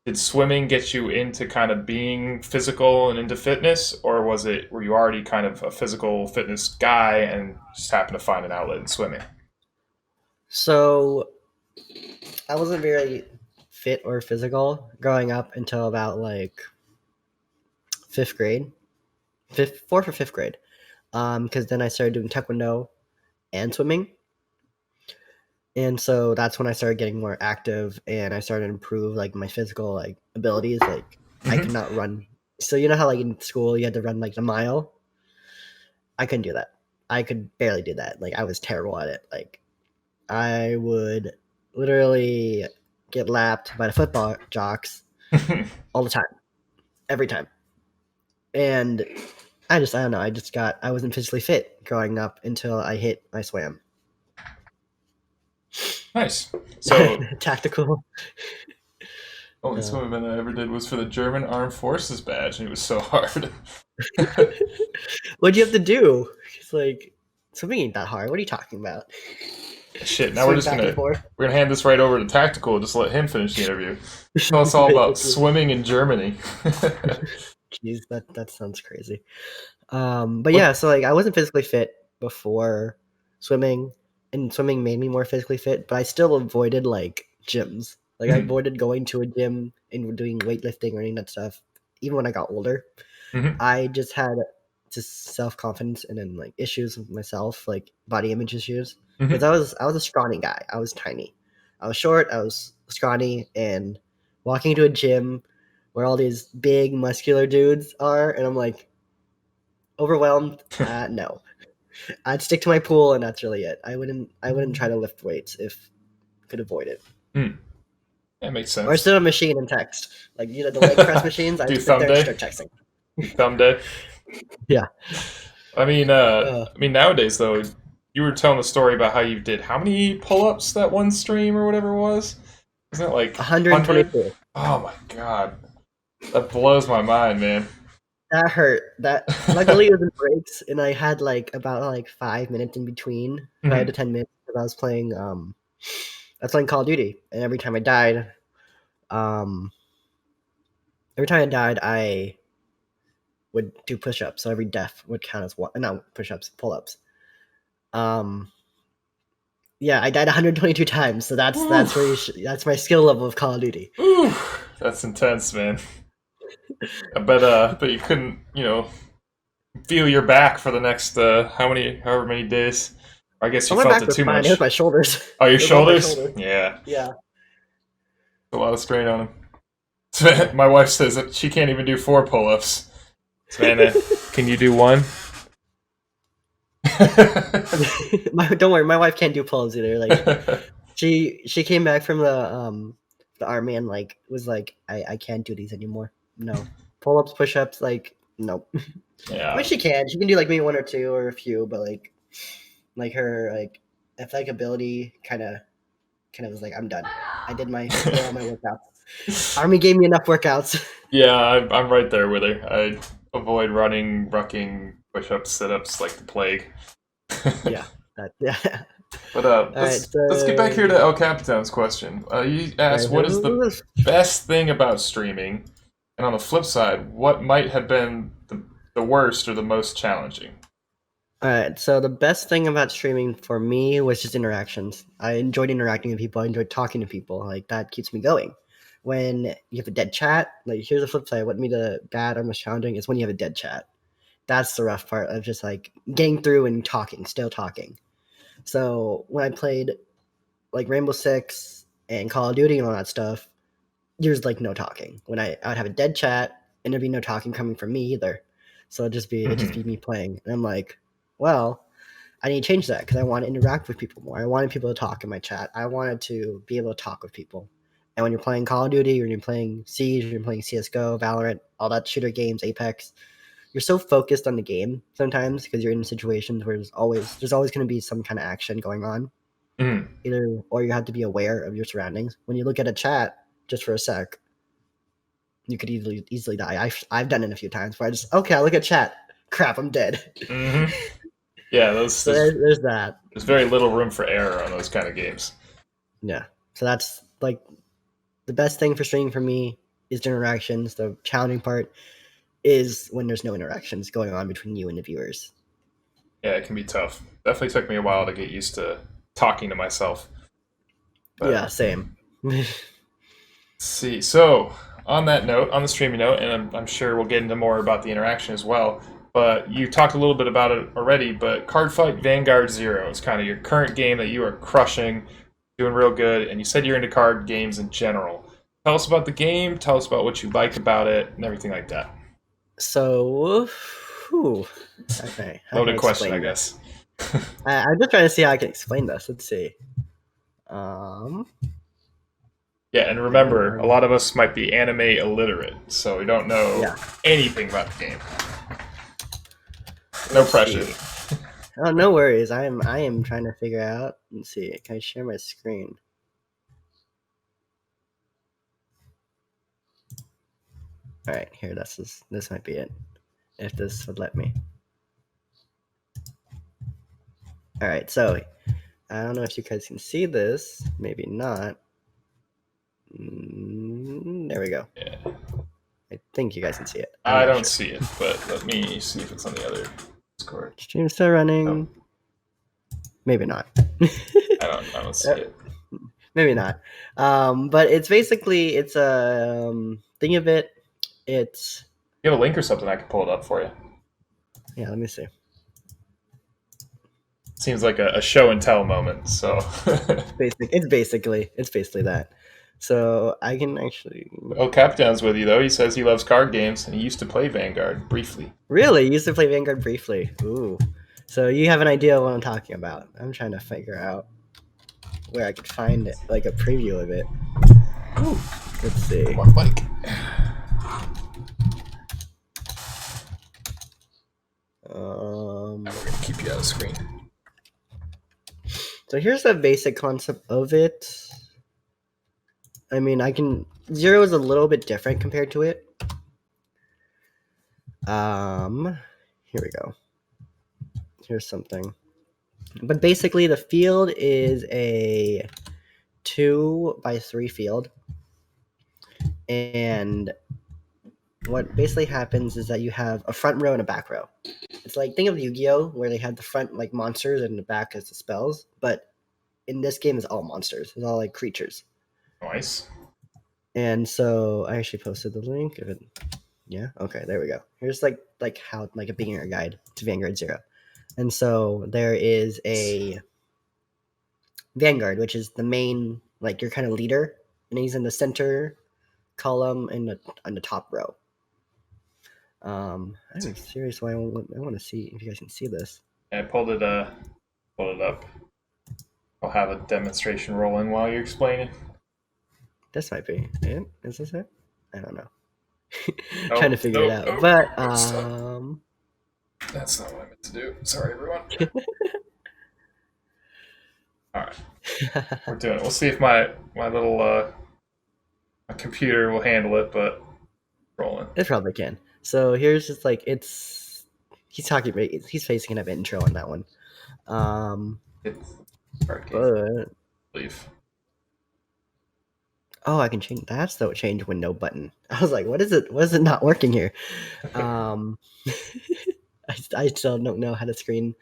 Speaker 1: did swimming get you into kind of being physical and into fitness, or were you already kind of a physical fitness guy and just happened to find an outlet in swimming?
Speaker 2: So I wasn't very fit or physical growing up until about like fifth grade, fourth or fifth grade. Because then I started doing taekwondo and swimming, and so that's when I started getting more active, and I started to improve like my physical like abilities. Like I could
Speaker 1: Hmm.
Speaker 2: not run. So you know how like in school you had to run like a mile. I couldn't do that. I could barely do that. Like I was terrible at it. Like I would literally get lapped by the football jocks all the time, every time. And I don't know. I wasn't physically fit growing up until I hit my swam.
Speaker 1: Nice. So,
Speaker 2: Tactical.
Speaker 1: only
Speaker 2: Uh,
Speaker 1: swimming I ever did was for the German Armed Forces badge, and it was so hard.
Speaker 2: What'd you have to do? It's like swimming ain't that hard. What are you talking about?
Speaker 1: Shit. Now
Speaker 2: Swing back and forth.
Speaker 1: we're gonna hand this right over to Tactical. Just let him finish the interview. Tell us all about
Speaker 2: Basically.
Speaker 1: swimming in Germany.
Speaker 2: Jeez, that sounds crazy. But
Speaker 1: What?
Speaker 2: yeah, so like I wasn't physically fit before swimming, and swimming made me more physically fit. But I still avoided like gyms. Like I
Speaker 1: Mhm,
Speaker 2: avoided going to a gym and doing weightlifting or any of that stuff. Even when I got older,
Speaker 1: mhm,
Speaker 2: I just had just self confidence and then like issues with myself, like body image issues. Because
Speaker 1: mhm.
Speaker 2: I was a scrawny guy. I was tiny. I was short. I was scrawny, and walking into a gym where all these big muscular dudes are, and I'm like overwhelmed. No, I'd stick to my pool, and that's really it. I wouldn't try to lift weights if could avoid it.
Speaker 1: Hmm. That makes
Speaker 2: Or
Speaker 1: sense.
Speaker 2: sit on a machine and text, like you know the leg press machines. I'd
Speaker 1: Do
Speaker 2: sit
Speaker 1: thumb
Speaker 2: there and
Speaker 1: day.
Speaker 2: start texting.
Speaker 1: Thumb day.
Speaker 2: Yeah.
Speaker 1: I mean nowadays though, you were telling a story about how you did how many pull-ups that one stream or whatever it was? Isn't it like 100?
Speaker 2: 122.
Speaker 1: Oh my god. That blows my mind, man.
Speaker 2: That hurt. That luckily it was in breaks, and I had like about like 5 minutes in between, 5 to
Speaker 1: Mhm.
Speaker 2: 10 minutes, because I was playing Call of Duty, and um, every time I died, I would do push-ups. So every death would count as one. Not push-ups, pull-ups. Um, yeah, I died 122 times. So
Speaker 1: Woo.
Speaker 2: that's my skill level of Call of Duty.
Speaker 1: Woo. That's intense, man. But you couldn't, feel your back for the next however many days. I guess
Speaker 2: Oh,
Speaker 1: you
Speaker 2: my
Speaker 1: felt
Speaker 2: back
Speaker 1: it
Speaker 2: was
Speaker 1: too
Speaker 2: fine. It was
Speaker 1: much.
Speaker 2: my shoulders.
Speaker 1: Oh, your
Speaker 2: It was all my
Speaker 1: shoulders?
Speaker 2: shoulders.
Speaker 1: Yeah,
Speaker 2: Yeah.
Speaker 1: a lot of strain on them. My wife says that she can't even do 4 pull-ups. Savannah, can you do one?
Speaker 2: Don't worry, my wife can't do pull-ups either. Like she came back from the army and like was like I can't do these anymore. No. Pull-ups, push-ups, like nope. I mean
Speaker 1: Yeah.
Speaker 2: she can do like maybe one or two or a few, but like her like athletic ability kind of was like I'm done. I did all my workouts. Army gave me enough workouts.
Speaker 1: Yeah, I'm right there with her. I avoid running, rucking, push-ups, sit-ups like the plague.
Speaker 2: Yeah. Yeah.
Speaker 1: But
Speaker 2: All right,
Speaker 1: let's get back here to
Speaker 2: so
Speaker 1: El Capitan's question. You
Speaker 2: all right,
Speaker 1: asked what is the
Speaker 2: so
Speaker 1: best thing about streaming, and on the flip side, what might have been the worst or the most challenging.
Speaker 2: all right, so the best thing about streaming for me was just interactions. I enjoyed interacting with people. I enjoyed talking to people. Like that keeps me going. When you have a dead chat, like here's the flip side. What made the bad or most challenging is when you have a dead chat. That's the rough part of just like getting through and talking, still talking. So when I played like Rainbow Six and Call of Duty and all that stuff, there's like no talking. I would have a dead chat and there'd be no talking coming from me either. So it'd just be
Speaker 1: Mhm.
Speaker 2: me playing. And I'm like, well, I need to change that because I want to interact with people more. I wanted people to talk in my chat. I wanted to be able to talk with people. And when you're playing Call of Duty, or you're playing Siege, or you're playing CS:GO, Valorant, all that shooter games, Apex, you're so focused on the game sometimes because you're in situations where there's always going to be some kind of action going on.
Speaker 1: Mhm.
Speaker 2: Either or you have to be aware of your surroundings. When you look at a chat just for a sec, you could easily die. I've done it a few times where I just okay, I look at chat, crap, I'm dead.
Speaker 1: Mhm. Yeah,
Speaker 2: So there's that.
Speaker 1: there's very little room for error on those kind of games.
Speaker 2: Yeah. So that's like the best thing for streaming for me is the interactions. The challenging part is when there's no interactions going on between you and the viewers.
Speaker 1: Yeah, it can be tough. Definitely took me a while to get used to talking to myself. But
Speaker 2: Yeah, same.
Speaker 1: let's see. So, on that note, on the streaming note, and I'm sure we'll get into more about the interaction as well. But you talked a little bit about it already. But Cardfight Vanguard Zero is kind of your current game that you are crushing, doing real good, and you said you're into card games in general. Tell us about the game. Tell us about what you like about it, and everything like that.
Speaker 2: So, whew, how can I
Speaker 1: Loaded question, I
Speaker 2: explain
Speaker 1: guess.
Speaker 2: this? I'm just trying to see how I can explain this. Let's see. Um,
Speaker 1: Yeah, and remember, a lot of us might be anime illiterate, so we don't know
Speaker 2: Yeah.
Speaker 1: anything about the game. No
Speaker 2: Let's
Speaker 1: pressure.
Speaker 2: see. Oh, no worries. I am trying to figure out. Let's see. Can I share my screen? All right, here. This might be it. If this would let me. All right. So I don't know if you guys can see this. Maybe not. There we go.
Speaker 1: Yeah.
Speaker 2: I think you guys can see it.
Speaker 1: I don't see it, but let me see if it's on the other Discord.
Speaker 2: Stream's still running.
Speaker 1: Oh.
Speaker 2: Maybe not.
Speaker 1: I don't see it.
Speaker 2: Maybe not. But it's basically it's a thing of it. It's
Speaker 1: You have a link or something? I can pull it up for you.
Speaker 2: yeah. Let me see.
Speaker 1: Seems like a show and tell moment. So
Speaker 2: It's basically that. So I can actually.
Speaker 1: Oh, Captain's with you though. He says he loves card games and he used to play Vanguard briefly.
Speaker 2: Really, you used to play Vanguard briefly. Ooh. So you have an idea of what I'm talking about. I'm trying to figure out where I could find it, like a preview of it. Ooh. Let's see.
Speaker 1: Come on, Mike. We're gonna keep you out of screen.
Speaker 2: So here's the basic concept of it. I mean, Zero is a little bit different compared to it. Here we go. Here's something. But basically, the field is a 2x3 field. And what basically happens is that you have a front row and a back row. It's like, think of Yu-Gi-Oh! Where they have the front like monsters and the back as the spells. But in this game, it's all monsters. It's all like creatures.
Speaker 1: Nice.
Speaker 2: And so I actually posted the link. Yeah, okay, there we go. Here's like how like a beginner guide to Vanguard Zero. And so there is a Vanguard, which is the main, like your kind of leader, and he's in the center column and on the top row. I'm serious. Why I want to see if you guys can see this.
Speaker 1: I pulled it up. I'll have a demonstration rolling while you're explaining.
Speaker 2: This might be it. Is this it? I don't know. Trying to figure it out. But
Speaker 1: that's not what I meant to do. Sorry, everyone. All right, we're doing it. We'll see if my little my computer will handle it, but rolling.
Speaker 2: It probably can. So here's just like he's facing an intro on that one.
Speaker 1: It's
Speaker 2: but
Speaker 1: leave.
Speaker 2: Oh, I can change. That's the change window button. I was like, what is it? What is it not working here? I still don't know how to screen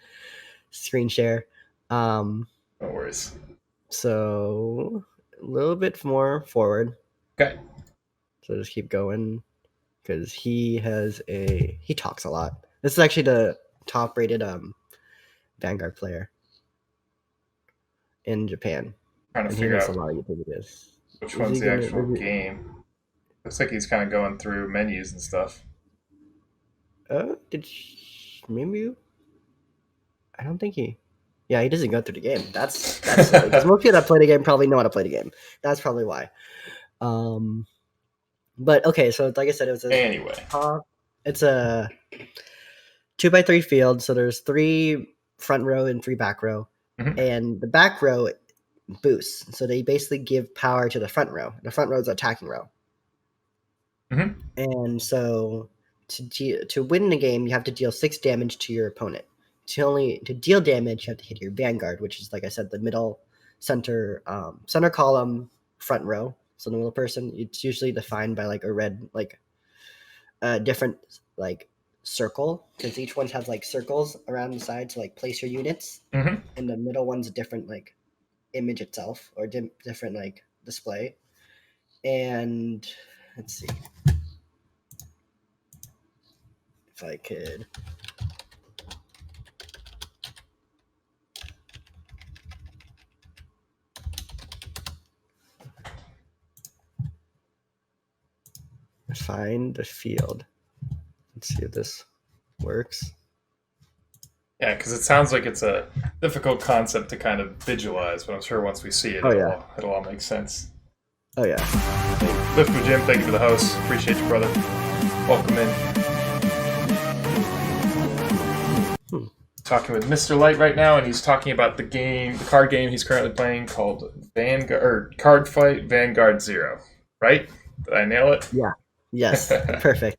Speaker 2: share.
Speaker 1: No worries.
Speaker 2: So a little bit more forward.
Speaker 1: Okay.
Speaker 2: So just keep going because he talks a lot. This is actually the top rated Vanguard player in Japan.
Speaker 1: Trying to figure out
Speaker 2: a lot of YouTube videos.
Speaker 1: which one's the actual game. Looks like he's kind of going through menus and stuff.
Speaker 2: Maybe? I don't think he. Yeah, he doesn't go through the game. That's because most people that play the game probably know how to play the game. That's probably why. But okay, so like I said, it's a 2x3 field. So there's 3 front row and 3 back row, and the back row boosts. So they basically give power to the front row. The front row is the attacking row. And so to win the game, you have to deal 6 damage to your opponent. To deal damage, you have to hit your Vanguard, which is, like I said, the middle center column front row. So the middle person, it's usually defined by like a red, like a different like circle, because each one has like circles around the side to like place your units. And the middle one's a different like image itself or different like display. And Let's see if I could. Find the field. Let's see if this works.
Speaker 1: Yeah, because it sounds like it's a difficult concept to kind of visualize, but I'm sure once we see it,
Speaker 2: Oh, yeah.
Speaker 1: it'll all make sense.
Speaker 2: Oh, yeah.
Speaker 1: Lift with Jim, thank you for the host. Appreciate you, brother. Welcome in. Talking with MrLight right now, and he's talking about the card game he's currently playing called Card Fight Vanguard Zero. Right? Did I nail it?
Speaker 2: Yeah. Yes. Perfect.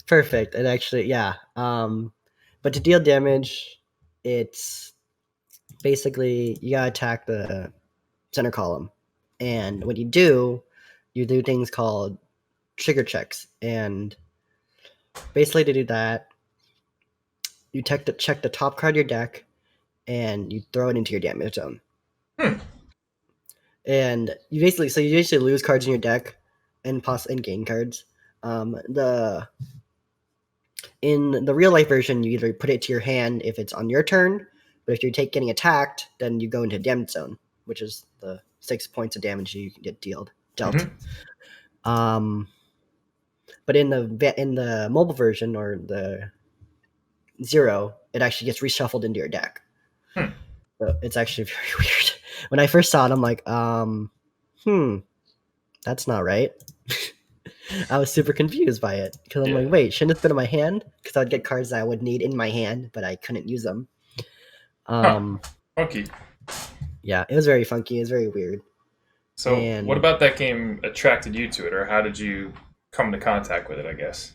Speaker 2: Perfect. And actually, yeah. But to deal damage, it's basically you gotta attack the center column, and when you do things called trigger checks, and basically to do that, you check the top card of your deck, and you throw it into your damage zone. And you basically lose cards in your deck, and gain cards. In the real life version, you either put it to your hand if it's on your turn, but if you're getting attacked, then you go into damage zone, which is the 6 points of damage you can get dealt.
Speaker 1: Mm-hmm.
Speaker 2: But in the mobile version or the Zero, it actually gets reshuffled into your deck. So it's actually very weird. When I first saw it, I'm like, that's not right. I was super confused by it because I'm like, wait, shouldn't it have been in my hand? Because I'd get cards that I would need in my hand, but I couldn't use them.
Speaker 1: Funky.
Speaker 2: Yeah, it was very funky. It was very weird.
Speaker 1: So, what about that game attracted you to it, or how did you come into contact with it, I guess?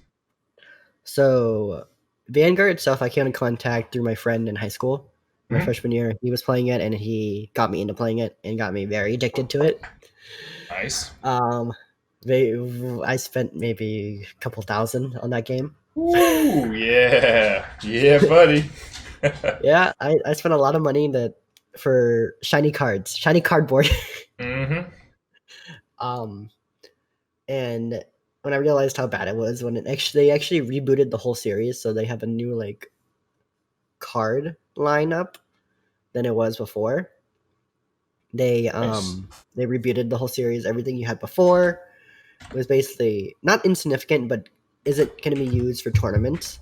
Speaker 2: So, Vanguard itself, I came in contact through my friend in high school. My freshman year, he was playing it, and he got me into playing it and got me very addicted to it.
Speaker 1: Nice.
Speaker 2: I spent maybe a couple thousand on that game.
Speaker 1: Ooh, yeah, buddy.
Speaker 2: Yeah, I spent a lot of money for shiny cardboard.
Speaker 1: Mm-hmm.
Speaker 2: And when I realized how bad it was, they actually rebooted the whole series, so they have a new card lineup than it was before. They rebooted the whole series. Everything you had before was basically not insignificant, but isn't going to be used for tournaments.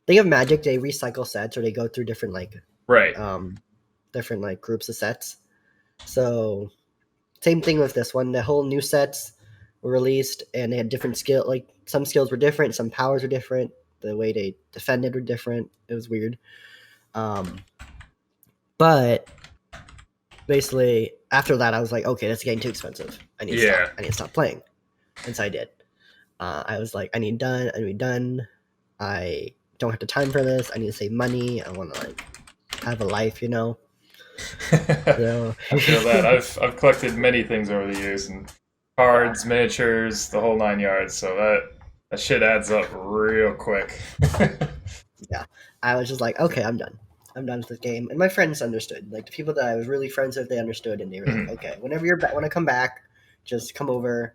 Speaker 2: They have Magic. They recycle sets, or they go through different different groups of sets. So same thing with this one. The whole new sets were released, and they had different skill. Some skills were different, some powers were different. The way they defended were different. It was weird. But basically, after that, I was like, okay, that's getting too expensive. I need to stop playing. And so I did. I was like, I need to be done. I don't have the time for this. I need to save money. I want to have a life, So.
Speaker 1: I feel that. I've collected many things over the years, and cards, miniatures, the whole 9 yards. So that shit adds up real quick.
Speaker 2: Yeah, I was just like, okay, I'm done. I'm done with this game. And my friends understood. The people that I was really friends with, they understood, and they were like, okay, whenever you're back, when I come back, just come over,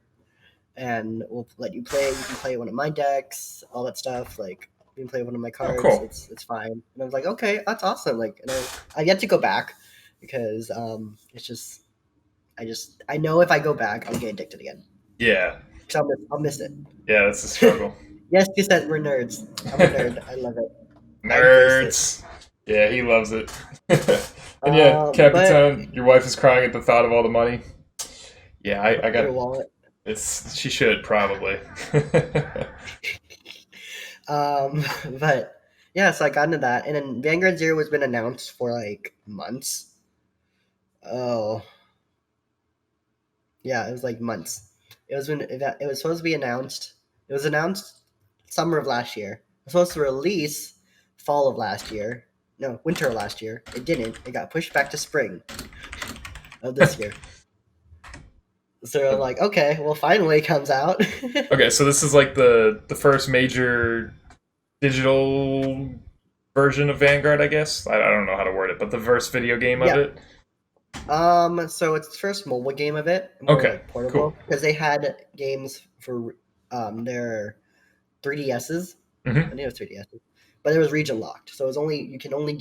Speaker 2: and we'll let you play. You can play one of my decks, all that stuff. You can play one of my cards.
Speaker 1: Oh, cool.
Speaker 2: It's fine. And I was like, okay, that's awesome. And I've yet to go back because it's just I know if I go back, I'll get addicted again.
Speaker 1: Yeah.
Speaker 2: So I'll miss it.
Speaker 1: Yeah, that's the struggle.
Speaker 2: Yes, you said we're nerds. I'm a nerd. I love it.
Speaker 1: Nerds. Yeah, he loves it. And yeah, Capitan, your wife is crying at the thought of all the money. Yeah, I got
Speaker 2: your wallet.
Speaker 1: She should probably.
Speaker 2: But yeah, so I got into that, and then Vanguard Zero has been announced for months. Oh, yeah, it was months. It was supposed to be announced. It was announced summer of last year. It was supposed to release fall of last year. No, winter of last year. It didn't. It got pushed back to spring of this year. So I'm like, okay, well, finally it comes out.
Speaker 1: Okay, so this is the first major digital version of Vanguard, I guess. I don't know how to word it, but the first video game of it.
Speaker 2: So it's the first mobile game of it, more
Speaker 1: Okay,
Speaker 2: like
Speaker 1: cool.
Speaker 2: portable, because they had games for their 3DSs. I
Speaker 1: Hmm.
Speaker 2: think it was 3DSs, but it was region locked. So it was only you can only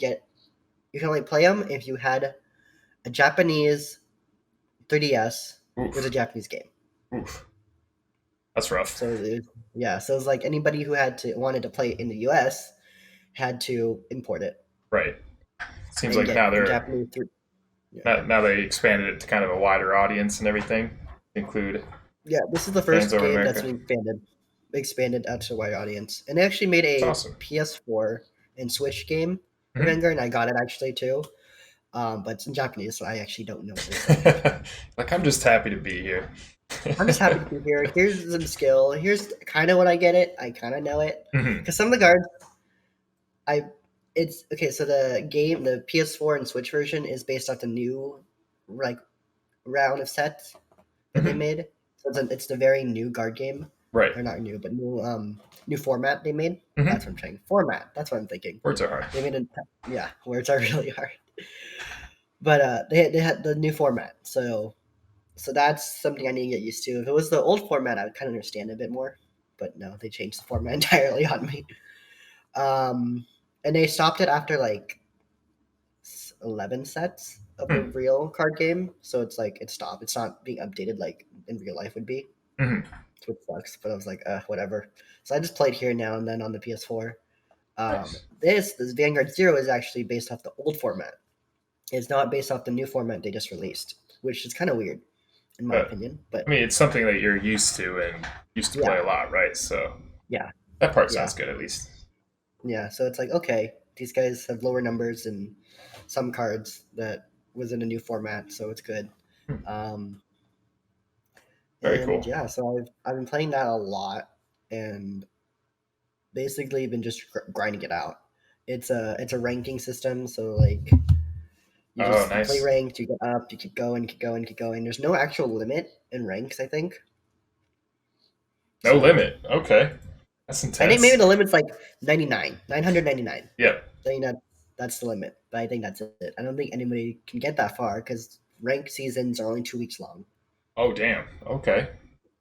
Speaker 2: play them if you had a Japanese 3DS with a
Speaker 1: Oof,
Speaker 2: Japanese game.
Speaker 1: oof. That's rough.
Speaker 2: So yeah, so it was like anybody who wanted to play it in the US had to import it
Speaker 1: Right. Seems
Speaker 2: and
Speaker 1: like
Speaker 2: get
Speaker 1: now
Speaker 2: a
Speaker 1: they're
Speaker 2: Japanese three. Yeah.
Speaker 1: now they expanded it to kind of a wider audience and everything, include
Speaker 2: Yeah, this is the
Speaker 1: fans
Speaker 2: first
Speaker 1: over in
Speaker 2: game that's
Speaker 1: America.
Speaker 2: been expanded out to a wide audience. And they actually made
Speaker 1: It's
Speaker 2: a
Speaker 1: awesome.
Speaker 2: PS4 and Switch game of
Speaker 1: Hmm.
Speaker 2: Vanguard, and I got it actually too. But it's in Japanese, so I actually don't know what they're saying.
Speaker 1: Like I'm just happy to be here.
Speaker 2: I'm just happy to be here. Here's some skill. Here's kind of what I get it. I kind of know it
Speaker 1: Hmm.
Speaker 2: because some of the guards, I it's okay. So the game, the PS4 and Switch version, is based off the new like round of sets that they
Speaker 1: Hmm.
Speaker 2: made. So it's the very new guard game,
Speaker 1: Right.
Speaker 2: or not new, but new format they made. That's
Speaker 1: Hmm.
Speaker 2: what I'm saying. Format. That's what I'm thinking.
Speaker 1: Words are hard.
Speaker 2: They made a yeah, words are really hard. But they had the new format, so that's something I need to get used to. If it was the old format, I would kind of understand a bit more. But no, they changed the format entirely on me. Um, and they stopped it after like 11 sets of the
Speaker 1: Hmm.
Speaker 2: real card game. So it's like it stopped. It's not being updated like in real life would be,
Speaker 1: Hmm.
Speaker 2: which sucks. But I was like, whatever. So I just played here now and then on the PS4.
Speaker 1: Nice.
Speaker 2: This Vanguard Zero is actually based off the old format. It's not based off the new format they just released, which is kind of weird in my
Speaker 1: But
Speaker 2: opinion.
Speaker 1: I
Speaker 2: But
Speaker 1: mean, it's something that you're used to and used to play
Speaker 2: yeah,
Speaker 1: a lot, right? So
Speaker 2: yeah,
Speaker 1: that part
Speaker 2: yeah,
Speaker 1: sounds good at least.
Speaker 2: yeah. So it's like okay, these guys have lower numbers and some cards that was in a new format, so it's good.
Speaker 1: Hmm.
Speaker 2: Um,
Speaker 1: Very
Speaker 2: and
Speaker 1: cool.
Speaker 2: yeah, so I've been playing that a lot and basically been just grinding it out. It's a ranking system, so like
Speaker 1: Oh,
Speaker 2: you play
Speaker 1: nice.
Speaker 2: ranked, you get up, you keep going, keep going, keep going. There's no actual limit in ranks, I think.
Speaker 1: No
Speaker 2: So
Speaker 1: limit. Okay, that's
Speaker 2: I think maybe
Speaker 1: intense.
Speaker 2: the limit's like 99, 999.
Speaker 1: Yep.
Speaker 2: I think that's the limit, but I think that's it. I don't think anybody can get that far because rank seasons are only 2 weeks long,
Speaker 1: Oh, damn. Okay.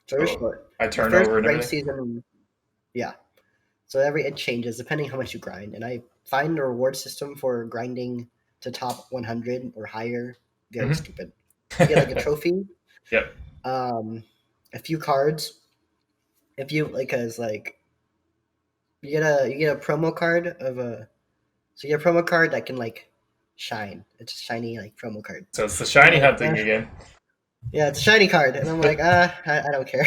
Speaker 2: so they're
Speaker 1: So
Speaker 2: short.
Speaker 1: I
Speaker 2: The
Speaker 1: turn
Speaker 2: first
Speaker 1: over and
Speaker 2: rank
Speaker 1: everything.
Speaker 2: season, yeah. So it changes depending how much you grind, and I find the reward system for grinding to top 100 or higher very
Speaker 1: Hmm.
Speaker 2: stupid. You get like a trophy,
Speaker 1: Yep.
Speaker 2: um, a few cards. If you like, as like you get a promo card of a so you get a promo card that can like shine. It's a shiny like promo card.
Speaker 1: So it's the
Speaker 2: And I'm
Speaker 1: shiny
Speaker 2: like,
Speaker 1: hunting again.
Speaker 2: yeah, it's a shiny card, and I'm like, I don't care.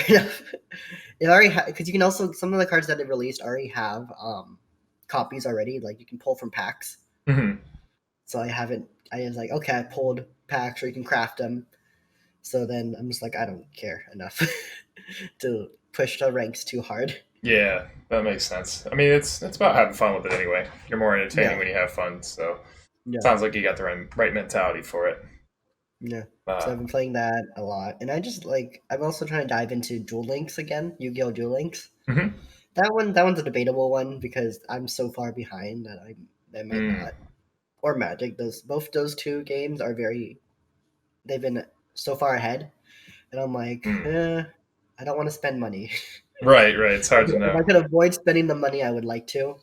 Speaker 2: It already because you can also some of the cards that they released already have copies already. Like you can pull from packs.
Speaker 1: Hmm.
Speaker 2: So I haven't. I was like, okay, I pulled packs, or you can craft them. So then I'm just like, I don't care enough to push the ranks too hard.
Speaker 1: Yeah, that makes sense. I mean, it's about having fun with it anyway. You're more entertaining
Speaker 2: Yeah,
Speaker 1: when you have fun. So
Speaker 2: yeah,
Speaker 1: sounds like you got the right mentality for it.
Speaker 2: yeah. So
Speaker 1: Uh,
Speaker 2: I've been playing that a lot, and I just like I'm also trying to dive into Duel Links again, Yu-Gi-Oh! Duel Links.
Speaker 1: hmm.
Speaker 2: That one's a debatable one because I'm so far behind that I might
Speaker 1: Mm.
Speaker 2: not. Or Magic. Those both those two games are very they've been so far ahead, and I'm like,
Speaker 1: Mm.
Speaker 2: I don't want to spend money.
Speaker 1: Right, right. It's hard to
Speaker 2: If I
Speaker 1: know.
Speaker 2: could avoid spending the money, I would like to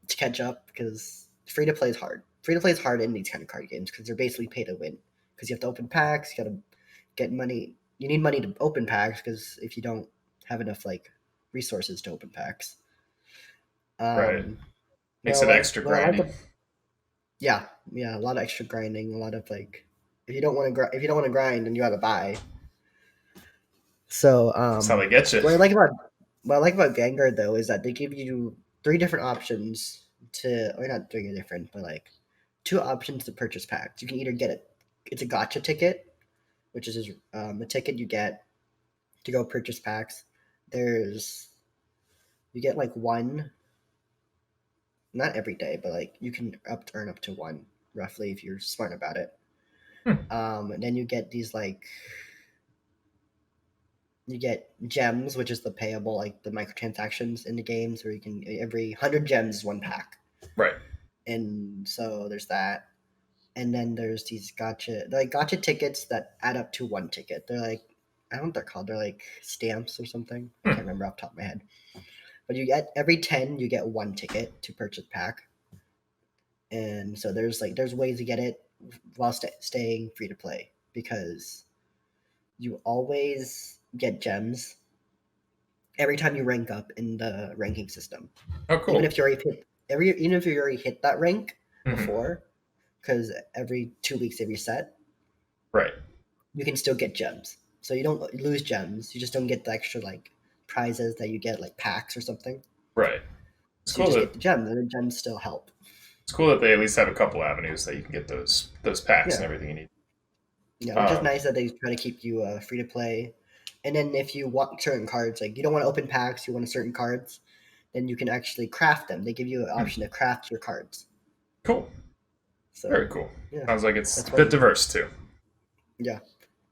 Speaker 2: catch up because free to play is hard. Free to play is hard in these kind of card games because they're basically pay to win. Because you have to open packs, you got to get money. You need money to open packs because if you don't have enough like resources to open packs,
Speaker 1: Right.
Speaker 2: um,
Speaker 1: Makes it extra
Speaker 2: what I like,
Speaker 1: grindy.
Speaker 2: yeah, yeah, a lot of extra grinding, a lot of like if you don't want to grind, then you got to buy. So
Speaker 1: That's how they get you.
Speaker 2: what I like about Vanguard though is that they give you three different options to, or not three different, but like two options to purchase packs. You can either get it, it's a gotcha ticket, which is a ticket you get to go purchase packs. There's you get like one, not every day, but like you can earn up to one roughly if you're smart about it.
Speaker 1: Hmm.
Speaker 2: And then you get these like you get gems, which is the payable like the microtransactions in the games, where you can every 100 gems is one pack,
Speaker 1: Right.
Speaker 2: and so there's that. and then there's these gotcha tickets that add up to one ticket. They're like, I don't know what they're called. They're like stamps or something. I can't remember off the top of my head. But you get every 10, you get one ticket to purchase pack. And so there's ways to get it while staying free to play, because you always get gems every time you rank up in the ranking system.
Speaker 1: Oh, cool.
Speaker 2: Even if you already hit that rank before, because every 2 weeks they reset.
Speaker 1: Right.
Speaker 2: You can still get gems. So you don't lose gems. You just don't get the extra like prizes that you get, like packs or something.
Speaker 1: Right.
Speaker 2: So you just get the gems, and the gems still help.
Speaker 1: It's cool that they at least have a couple avenues that you can get those packs and everything you need.
Speaker 2: Yeah, which is nice that they try to keep you free to play. And then if you want certain cards, like you don't want to open packs, you want certain cards, then you can actually craft them. They give you an option to craft your cards.
Speaker 1: Cool.
Speaker 2: So,
Speaker 1: very cool.
Speaker 2: Yeah.
Speaker 1: Sounds like it's a bit diverse too.
Speaker 2: Yeah.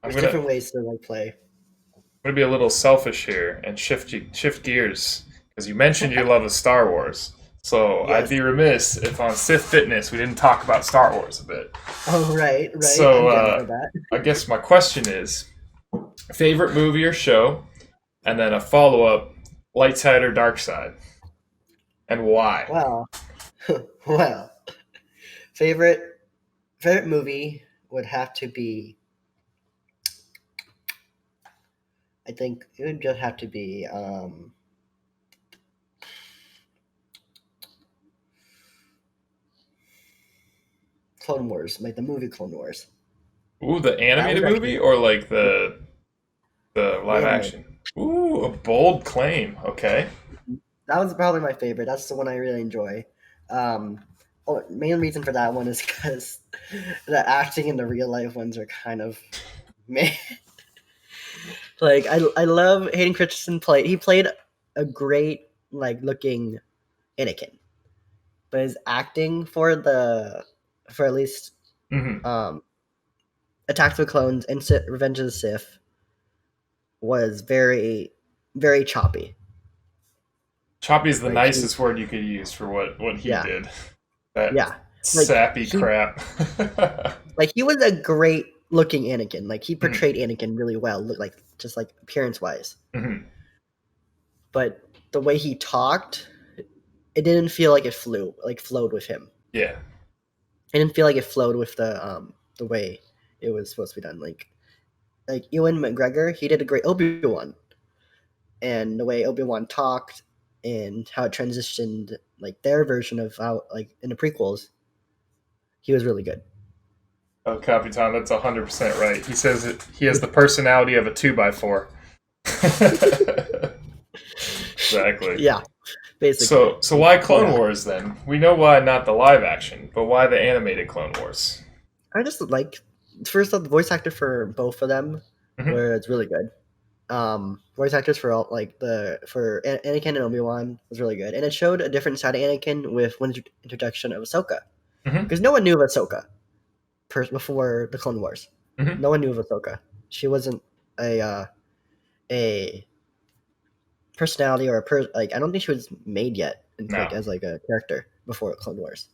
Speaker 2: There's different ways to like play.
Speaker 1: I'm gonna be a little selfish here and shift gears, because you mentioned you love Star Wars. So yes. I'd be remiss if on Sith Fitness we didn't talk about Star Wars a bit.
Speaker 2: Oh, right.
Speaker 1: So I guess my question is, favorite movie or show, and then a follow-up, light side or dark side, and why?
Speaker 2: Well, favorite movie would have to be, I think it would just have to be Clone Wars, like the movie Clone Wars.
Speaker 1: Ooh, the animated movie or like the live action? Ooh, a bold claim. Okay.
Speaker 2: That was probably my favorite. That's the one I really enjoy. Main reason for that one is because the acting in the real life ones are kind of meh. Like I love Hayden Christensen He played a great like looking Anakin, but his acting for at least Attack of the Clones and Revenge of the Sith was very, very choppy.
Speaker 1: Choppy is the nicest word you could use for what he did. That sappy crap.
Speaker 2: Like he was a great looking Anakin. Like he portrayed Anakin really well, like just like appearance wise. But the way he talked, it didn't feel like it flowed with him.
Speaker 1: Yeah.
Speaker 2: It didn't feel like it flowed with the way it was supposed to be done. Like Ewan McGregor, he did a great Obi-Wan, and the way Obi-Wan talked and how it transitioned, like their version of how, like in the prequels, he was really good.
Speaker 1: Oh, Capitan, that's 100% right. He says he has the personality of a 2x4. Exactly.
Speaker 2: Yeah, basically.
Speaker 1: So why Clone Wars then? We know why not the live action, but why the animated Clone Wars?
Speaker 2: I just like, first off, the voice actor for both of them, where it's really good. Voice actors for all for Anakin and Obi-Wan was really good, and it showed a different side of Anakin with one introduction of Ahsoka, because no one knew of Ahsoka before the Clone Wars. No one knew of Ahsoka. She wasn't a personality or I don't think she was made yet as like a character before Clone Wars.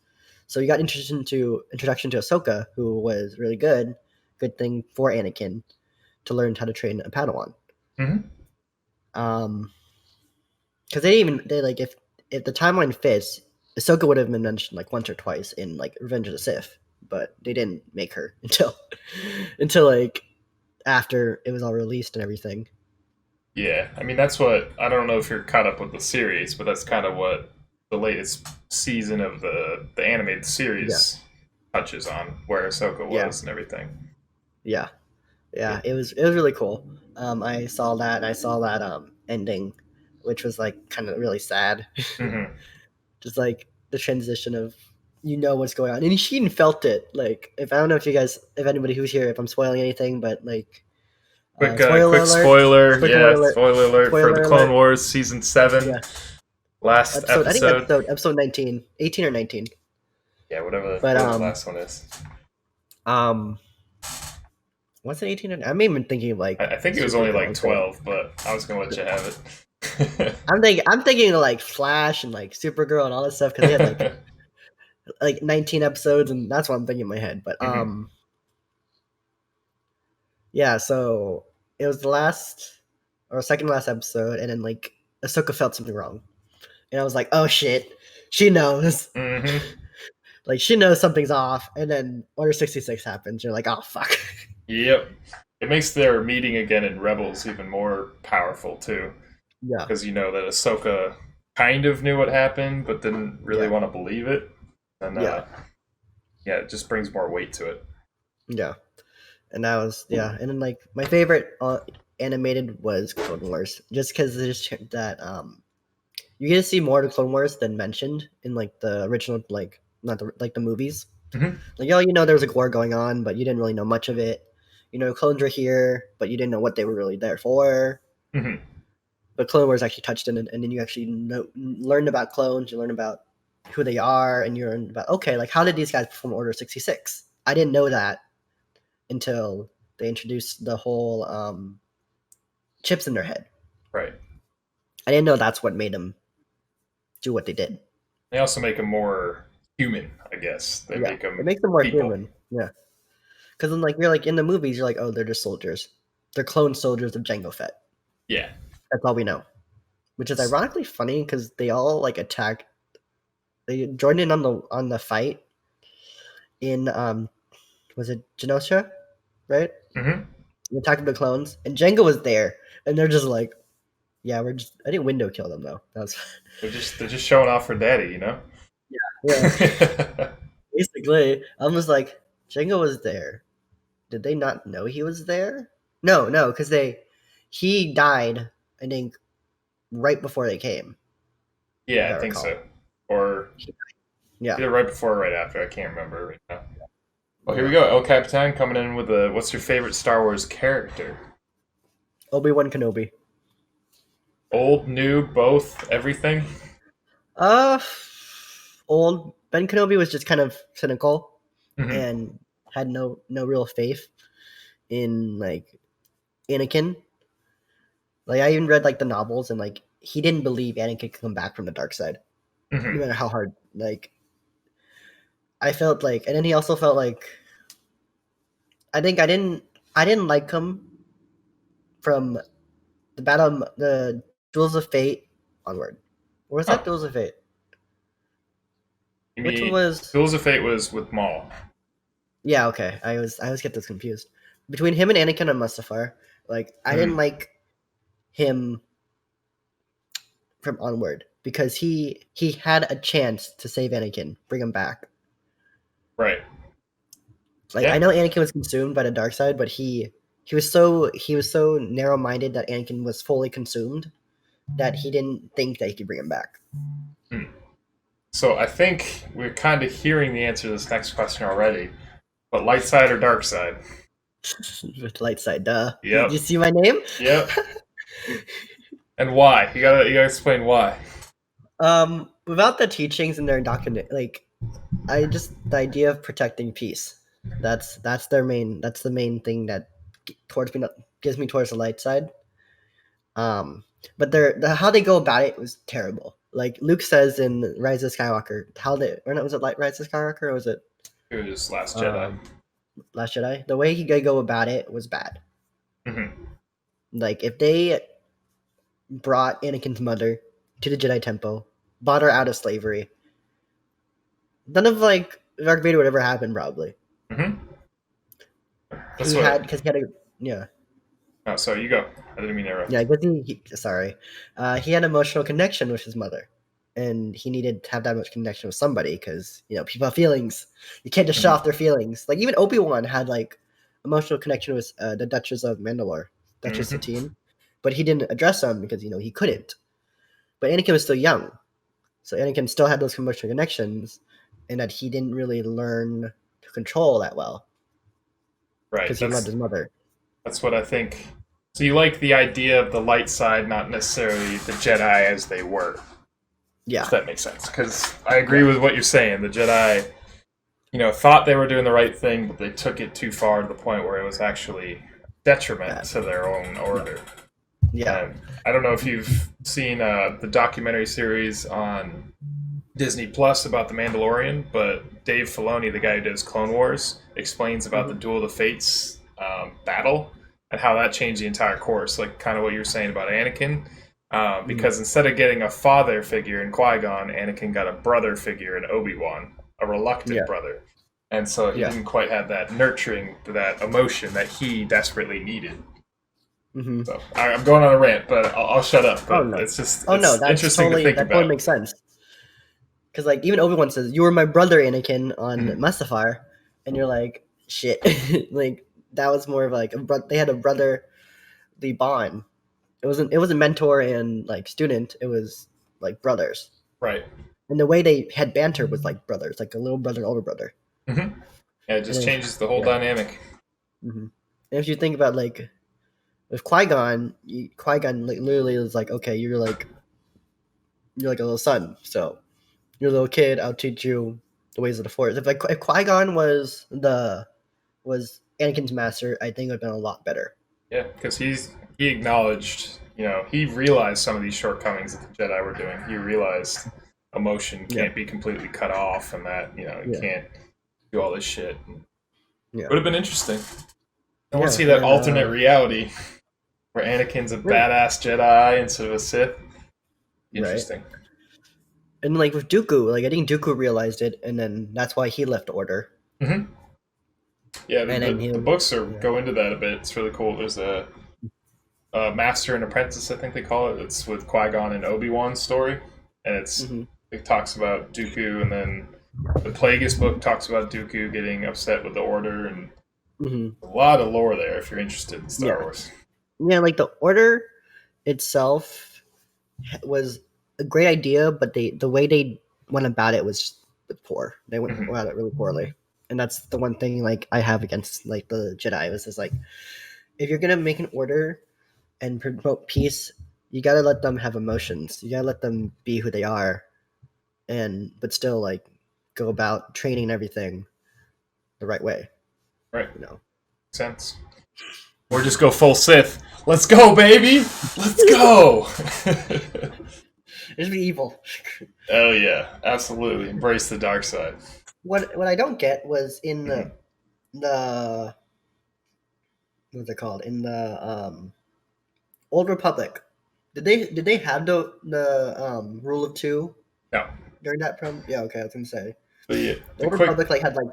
Speaker 2: So you got introduction to Ahsoka, who was really good thing for Anakin to learn how to train a Padawan. Because if the timeline fits, Ahsoka would have been mentioned like once or twice in like Revenge of the Sith, but they didn't make her until like after it was all released and everything.
Speaker 1: Yeah, I mean that's what, I don't know if you're caught up with the series, but that's kind of what the latest season of the animated series touches on, where Ahsoka was and everything. Yeah,
Speaker 2: it was really cool. I saw that ending, which was like kind of really sad. Just like the transition of what's going on, and she even felt it. Like if anybody who's here, if I'm spoiling anything, but like
Speaker 1: quick spoiler alert for the Clone Wars season 7, last episode.
Speaker 2: I think episode 19, 18 or 19.
Speaker 1: Yeah, whatever the last one is.
Speaker 2: Was it 18? I'm even thinking of like.
Speaker 1: I think it was only like 12, but I was gonna let you have it.
Speaker 2: I'm thinking of like Flash and like Supergirl and all that stuff, because they had like like 19 episodes, and that's what I'm thinking in my head. But
Speaker 1: Hmm.
Speaker 2: yeah. So it was the last or second to last episode, and then like Ahsoka felt something wrong, and I was like, oh shit, she knows.
Speaker 1: Hmm.
Speaker 2: Like she knows something's off, and then Order 66 happens. You're like, oh fuck.
Speaker 1: Yep. It makes their meeting again in Rebels even more powerful too,
Speaker 2: Yeah,
Speaker 1: because you know that Ahsoka kind of knew what happened, but didn't really
Speaker 2: yeah,
Speaker 1: want to believe it, and
Speaker 2: yeah,
Speaker 1: yeah, it just brings more weight to it.
Speaker 2: yeah. And that was yeah. And then like my favorite animated was Clone Wars, just because there's that you get to see more of the Clone Wars than mentioned in like the original like not the like the movies.
Speaker 1: Hmm.
Speaker 2: Like oh, you know there was a war going on, but you didn't really know much of it. You know, clones were here, but you didn't know what they were really there for.
Speaker 1: Hmm.
Speaker 2: But Clone Wars actually touched in it, and then you actually learn about clones. You learn about who they are, and you learn about okay, like how did these guys perform Order 66? I didn't know that until they introduced the whole chips in their head.
Speaker 1: Right.
Speaker 2: I didn't know that's what made them do what they did.
Speaker 1: They also make them more human, I guess. They
Speaker 2: Yeah,
Speaker 1: make
Speaker 2: it
Speaker 1: them
Speaker 2: makes them more
Speaker 1: people.
Speaker 2: human. Yeah, because then like you're like in the movies, you're like, oh, they're just soldiers. They're clone soldiers of Jango Fett.
Speaker 1: Yeah.
Speaker 2: That's all we know. Which is ironically funny because they all like attacked. They joined in on the fight in was it Genosha, right?
Speaker 1: Hmm.
Speaker 2: The attack of the clones, and Jango was there, and they're just like, yeah, we're just. I didn't window kill them though. That was
Speaker 1: They're just showing off for daddy, you know.
Speaker 2: yeah. Basically, I'm just like, Jango was there. Did they not know he was there? No, no, because he died. I think right before they came, if
Speaker 1: Yeah,
Speaker 2: I
Speaker 1: I think
Speaker 2: recall.
Speaker 1: so. Or
Speaker 2: Yeah,
Speaker 1: either right before or right after. I can't remember right now. Well, here we
Speaker 2: yeah.
Speaker 1: go. El Capitan coming in with a what's your favorite Star Wars character?
Speaker 2: Obi-Wan Kenobi.
Speaker 1: Old, new, both, everything?
Speaker 2: Uh, old Ben Kenobi was just kind of cynical
Speaker 1: Hmm.
Speaker 2: and had no real faith in like Anakin. Like I even read like the novels and like he didn't believe Anakin could come back from the dark side, no
Speaker 1: Hmm.
Speaker 2: matter how hard. Like I felt like, and then he also felt like I think I didn't like him from the Duels of Fate onward. Or was that
Speaker 1: Huh.
Speaker 2: Duels of Fate?
Speaker 1: You
Speaker 2: Which one
Speaker 1: mean
Speaker 2: was?
Speaker 1: Duels of Fate was with Maul?
Speaker 2: Yeah, okay. I always get this confused between him and Anakin and Mustafar. Like I didn't
Speaker 1: Mm,
Speaker 2: like him from onward because he had a chance to save Anakin, bring him back.
Speaker 1: right.
Speaker 2: Like I
Speaker 1: Yeah.
Speaker 2: know Anakin was consumed by the dark side, but he was so narrow minded that Anakin was fully consumed that he didn't think that he could bring him back.
Speaker 1: Mm. So I think we're kind of hearing the answer to this next question already. But light side or dark side?
Speaker 2: With light side, duh. Did you
Speaker 1: Yep.
Speaker 2: see my name?
Speaker 1: Yep. And why? You gotta explain why.
Speaker 2: Without the teachings and their indoctrinate, like I just the idea of protecting peace. That's the main thing that towards me gives me towards the light side. Um, but how they go about it was terrible. Like Luke says in Rise of Skywalker, how they or not was it like Rise of Skywalker or was it
Speaker 1: It was Last Jedi.
Speaker 2: um Last Jedi? The way he could go about it was bad.
Speaker 1: Hmm.
Speaker 2: Like if they brought Anakin's mother to the Jedi Temple, bought her out of slavery, none of like Darth Vader would ever happen probably.
Speaker 1: Hmm. That's
Speaker 2: He
Speaker 1: what.
Speaker 2: had because he had a yeah.
Speaker 1: Oh, sorry. You go. I didn't mean to interrupt.
Speaker 2: Yeah, because sorry, he had an emotional connection with his mother, and he needed to have that much connection with somebody because you know people have feelings. You can't just show
Speaker 1: Hmm.
Speaker 2: off their feelings. Like even Obi Wan had like emotional connection with the Duchess of Mandalore, Duchess
Speaker 1: Hmm.
Speaker 2: Satine, but he didn't address them because you know he couldn't. But Anakin was still young, so Anakin still had those emotional connections, and that he didn't really learn to control that well
Speaker 1: Right.
Speaker 2: because he loved his mother.
Speaker 1: That's what I think. So you like the idea of the light side, not necessarily the Jedi as they were. If
Speaker 2: Yeah,
Speaker 1: that makes sense, because I agree
Speaker 2: yeah,
Speaker 1: with what you're saying. The Jedi, thought they were doing the right thing, but they took it too far to the point where it was actually detriment
Speaker 2: bad.
Speaker 1: to their own
Speaker 2: Yeah,
Speaker 1: order.
Speaker 2: yeah.
Speaker 1: And I don't know if you've seen the documentary series on Disney Plus about the Mandalorian, but Dave Filoni, the guy who does Clone Wars, explains about the
Speaker 2: Hmm.
Speaker 1: Duel of the Fates battle and how that changed the entire course, like kind of what you were saying about Anakin.
Speaker 2: Hmm.
Speaker 1: Because instead of getting a father figure in Qui Gon, Anakin got a brother figure in Obi Wan, a reluctant
Speaker 2: Yeah.
Speaker 1: brother, and so he
Speaker 2: Yeah.
Speaker 1: didn't quite have that nurturing, that emotion that he desperately needed.
Speaker 2: Hmm.
Speaker 1: So I'm going on a rant, but I'll shut up.
Speaker 2: Oh
Speaker 1: But
Speaker 2: no.
Speaker 1: it's just
Speaker 2: Oh no,
Speaker 1: it's interesting to think
Speaker 2: that totally
Speaker 1: about.
Speaker 2: makes sense. Because like even Obi-Wan says, "You were my brother, Anakin," on
Speaker 1: Mhm.
Speaker 2: Mustafar, and you're like, "Shit!" Like that was more of like they had a brotherly bond. It wasn't mentor and like student. It was like brothers,
Speaker 1: Right.
Speaker 2: and the way they had banter was like brothers, like a little brother, older brother.
Speaker 1: Hmm. Yeah, it
Speaker 2: And
Speaker 1: just
Speaker 2: if
Speaker 1: changes the whole
Speaker 2: yeah,
Speaker 1: dynamic.
Speaker 2: hmm and if you think about like with Qui-Gon, Qui-Gon like, literally is like, okay, you're like a little son, so you're a little kid. I'll teach you the ways of the Force. If Qui-Gon was Anakin's master, I think it would have been a lot better.
Speaker 1: Yeah, because he acknowledged, he realized some of these shortcomings that the Jedi were doing. He realized emotion
Speaker 2: Yeah,
Speaker 1: can't be completely cut off, and that you
Speaker 2: yeah,
Speaker 1: can't do all this shit.
Speaker 2: yeah,
Speaker 1: Would have been interesting. I want to
Speaker 2: yeah.
Speaker 1: see that
Speaker 2: And
Speaker 1: alternate reality where Anakin's a
Speaker 2: right,
Speaker 1: badass Jedi instead of a Sith.
Speaker 2: right.
Speaker 1: Interesting.
Speaker 2: And like with Dooku, like I think Dooku realized it, and then that's why he left Order.
Speaker 1: Hmm. Yeah,
Speaker 2: And then
Speaker 1: the
Speaker 2: he,
Speaker 1: books are
Speaker 2: yeah,
Speaker 1: go into that a bit. It's really cool. There's a Master and Apprentice, I think they call it. It's with Qui Gon and Obi Wan's story, and
Speaker 2: hmm
Speaker 1: it talks about Dooku, and then the Plagueis book talks about Dooku getting upset with the Order, and
Speaker 2: hmm
Speaker 1: a lot of lore there if you're interested in Star
Speaker 2: yeah,
Speaker 1: Wars.
Speaker 2: yeah. Like the Order itself was a great idea, but the way they went about it was poor. They went
Speaker 1: Hmm.
Speaker 2: about it really poorly, and that's the one thing like I have against like the Jedi. It was just like if you're gonna make an order and promote peace, you gotta let them have emotions. You gotta let them be who they are, and but still like go about training and everything the right way.
Speaker 1: Right,
Speaker 2: You know.
Speaker 1: makes sense. Or just go full Sith. Let's go, baby. Let's go.
Speaker 2: Just be evil.
Speaker 1: Oh yeah, absolutely. Embrace the dark side.
Speaker 2: What I don't get was in
Speaker 1: Hmm.
Speaker 2: the what's it called in the Old Republic. Did they have the rule of two
Speaker 1: No,
Speaker 2: during that prom? Yeah, okay, I was gonna say the
Speaker 1: the
Speaker 2: Old
Speaker 1: quick
Speaker 2: Republic like had like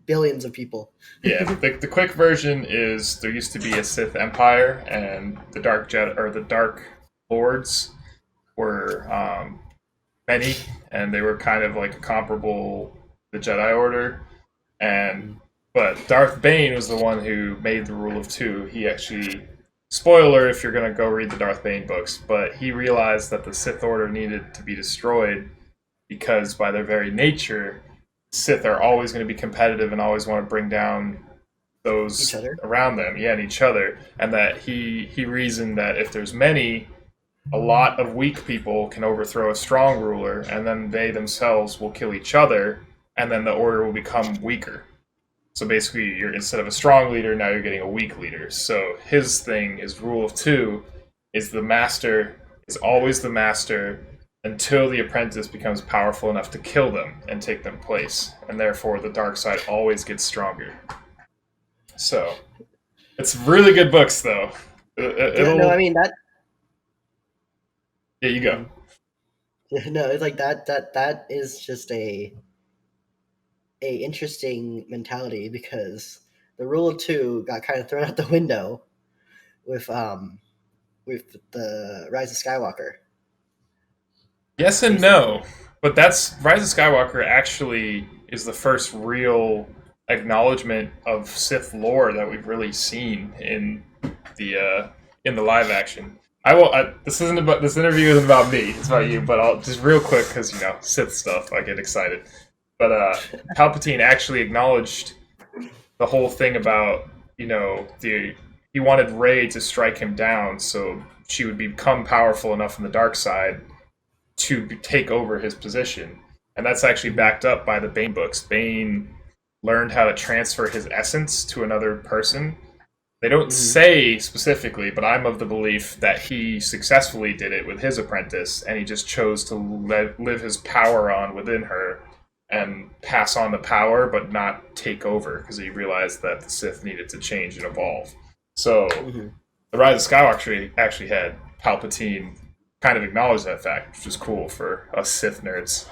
Speaker 2: billions of people.
Speaker 1: Yeah, the quick version is there used to be a Sith Empire, and the Dark Jedi or the Dark Lords were many, and they were kind of like comparable to the Jedi Order. And but Darth Bane was the one who made the rule of two. He actually, spoiler if you're gonna go read the Darth Bane books, but he realized that the Sith Order needed to be destroyed because by their very nature, Sith are always going to be competitive and always want to bring down
Speaker 2: Each
Speaker 1: those
Speaker 2: other.
Speaker 1: around them, yeah, and each other, and that he reasoned that if there's many, a lot of weak people can overthrow a strong ruler, and then they themselves will kill each other, and then the order will become weaker. So basically, you're instead of a strong leader, now you're getting a weak leader. So his thing is rule of two, is the master is always the master until the apprentice becomes powerful enough to kill them and take them place, and therefore the dark side always gets stronger. So it's really good books, though.
Speaker 2: Yeah, no, I
Speaker 1: It'll
Speaker 2: mean that.
Speaker 1: Yeah, you go.
Speaker 2: Mhm. Yeah, no, it's like that is just a interesting mentality because the rule of two got kind of thrown out the window with the Rise of Skywalker.
Speaker 1: Yes and no,
Speaker 2: Basically.
Speaker 1: but that's Rise of Skywalker actually is the first real acknowledgement of Sith lore that we've really seen the in the live action. I will. This isn't about this interview isn't about me. It's about you. But I'll just real quick because Sith stuff. I get excited. But Palpatine actually acknowledged the whole thing about the he wanted Rey to strike him down so she would become powerful enough in the dark side to take over his position. And that's actually
Speaker 2: Mhm.
Speaker 1: backed up by the Bane books. Bane learned how to transfer his essence to another person They don't
Speaker 2: Mhm.
Speaker 1: say specifically, but I'm of the belief that he successfully did it with his apprentice, and he just chose to live his power on within her and pass on the power, but not take over, because he realized that the Sith needed to change and evolve. So,
Speaker 2: Mhm.
Speaker 1: the Rise of Skywalker actually had Palpatine kind of acknowledge that fact, which is cool for us Sith nerds.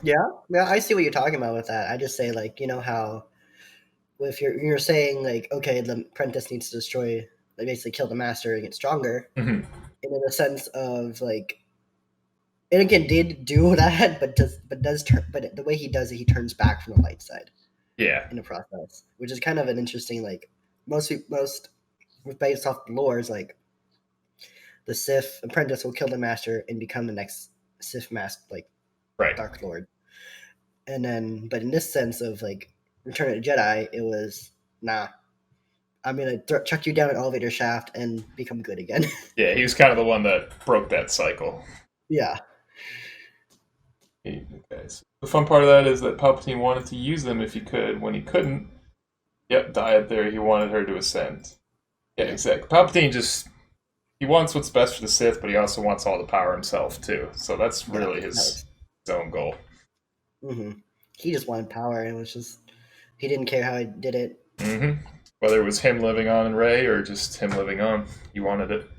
Speaker 2: Yeah, yeah, I see what you're talking about with that. I just say like, you know how if you're saying like, okay, the apprentice needs to destroy, like basically kill the master and get stronger,
Speaker 1: Mhm.
Speaker 2: and in a sense of like, and again, did do that, but does turn, but the way he does it, he turns back from the light side
Speaker 1: Yeah,
Speaker 2: in the process, which is kind of an interesting like most with based off the lore is like the Sith apprentice will kill the master and become the next Sith master like
Speaker 1: right.
Speaker 2: Dark Lord. And then, but in this sense of like Return of the Jedi, it was nah. I'm gonna chuck you down an elevator shaft and become good again.
Speaker 1: Yeah, he was kind of the one that broke that cycle.
Speaker 2: Yeah,
Speaker 1: Okay. So the fun part of that is that Palpatine wanted to use them if he could. When he couldn't, yep, died there. He wanted her to ascend. Yeah,
Speaker 2: yeah,
Speaker 1: exactly. Palpatine just he wants what's best for the Sith, but he also wants all the power himself too. So that's
Speaker 2: yeah.
Speaker 1: really
Speaker 2: That was.
Speaker 1: his own goal.
Speaker 2: He just wanted power, and it was just he didn't care how I did it.
Speaker 1: hmm Whether it was him living on in Rey or just him living on, he wanted it.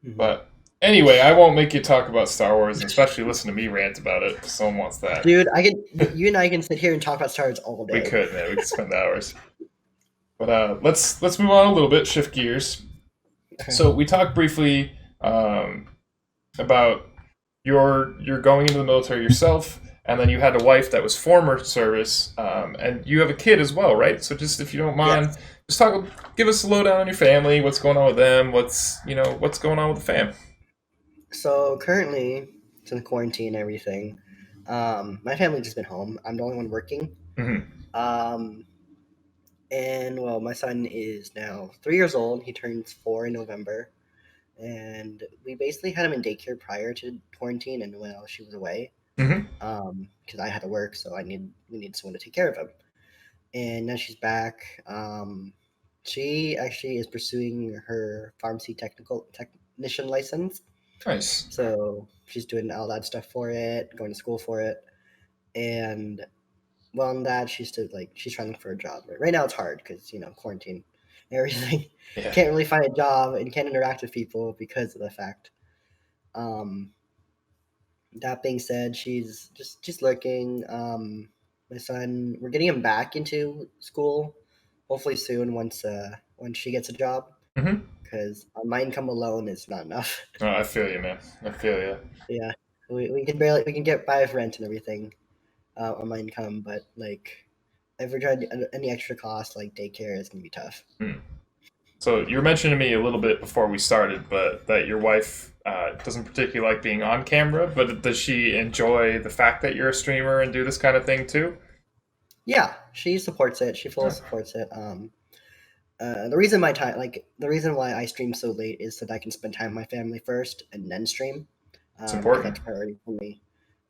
Speaker 2: hmm
Speaker 1: But anyway, I won't make you talk about Star Wars, and especially listen to me rant about it. If someone wants that.
Speaker 2: Dude, I can you and I can sit here and talk about Star Wars all
Speaker 1: We
Speaker 2: day.
Speaker 1: could, man. We could spend hours. But let's move on a little bit, shift gears.
Speaker 2: Okay.
Speaker 1: So we talked briefly about your going into the military yourself, and then you had a wife that was former service, and you have a kid as well, right? So just if you don't mind,
Speaker 2: Yes.
Speaker 1: just give us a lowdown on your family. What's going on with them? What's going on with the fam?
Speaker 2: So currently, since quarantine and everything, my family's just been home. I'm the only one working.
Speaker 1: Mm-hmm.
Speaker 2: Um, and well, my son is now 3 years old. He turns 4 in November, and we basically had him in daycare prior to quarantine and while she was away.
Speaker 1: Mm-hmm.
Speaker 2: Because I had to work, so we need someone to take care of him. And now she's back. She actually is pursuing her pharmacy technical technician license.
Speaker 1: Nice.
Speaker 2: So she's doing all that stuff for it, going to school for it, and well, on that she's trying to look for a job. Right now, it's hard because quarantine, and everything.
Speaker 1: Yeah.
Speaker 2: Can't really find a job and can't interact with people because of the fact. Um, that being said, she's looking. My son, we're getting him back into school, hopefully soon once she gets a job,
Speaker 1: Mm-hmm.
Speaker 2: because my income alone is not enough.
Speaker 1: Oh, I feel you, man. I feel you.
Speaker 2: Yeah, we can get by with rent and everything on my income, but like if we're trying to do any extra cost like daycare is gonna be tough.
Speaker 1: Hmm. So you were mentioning to me a little bit before we started, but that your wife doesn't particularly like being on camera. But does she enjoy the fact that you're a streamer and do this kind of thing too?
Speaker 2: Yeah, she supports it. She fully
Speaker 1: Yeah.
Speaker 2: supports it. The reason why I stream so late is so that I can spend time with my family first and then stream,
Speaker 1: It's
Speaker 2: because
Speaker 1: important.
Speaker 2: that's priority for me.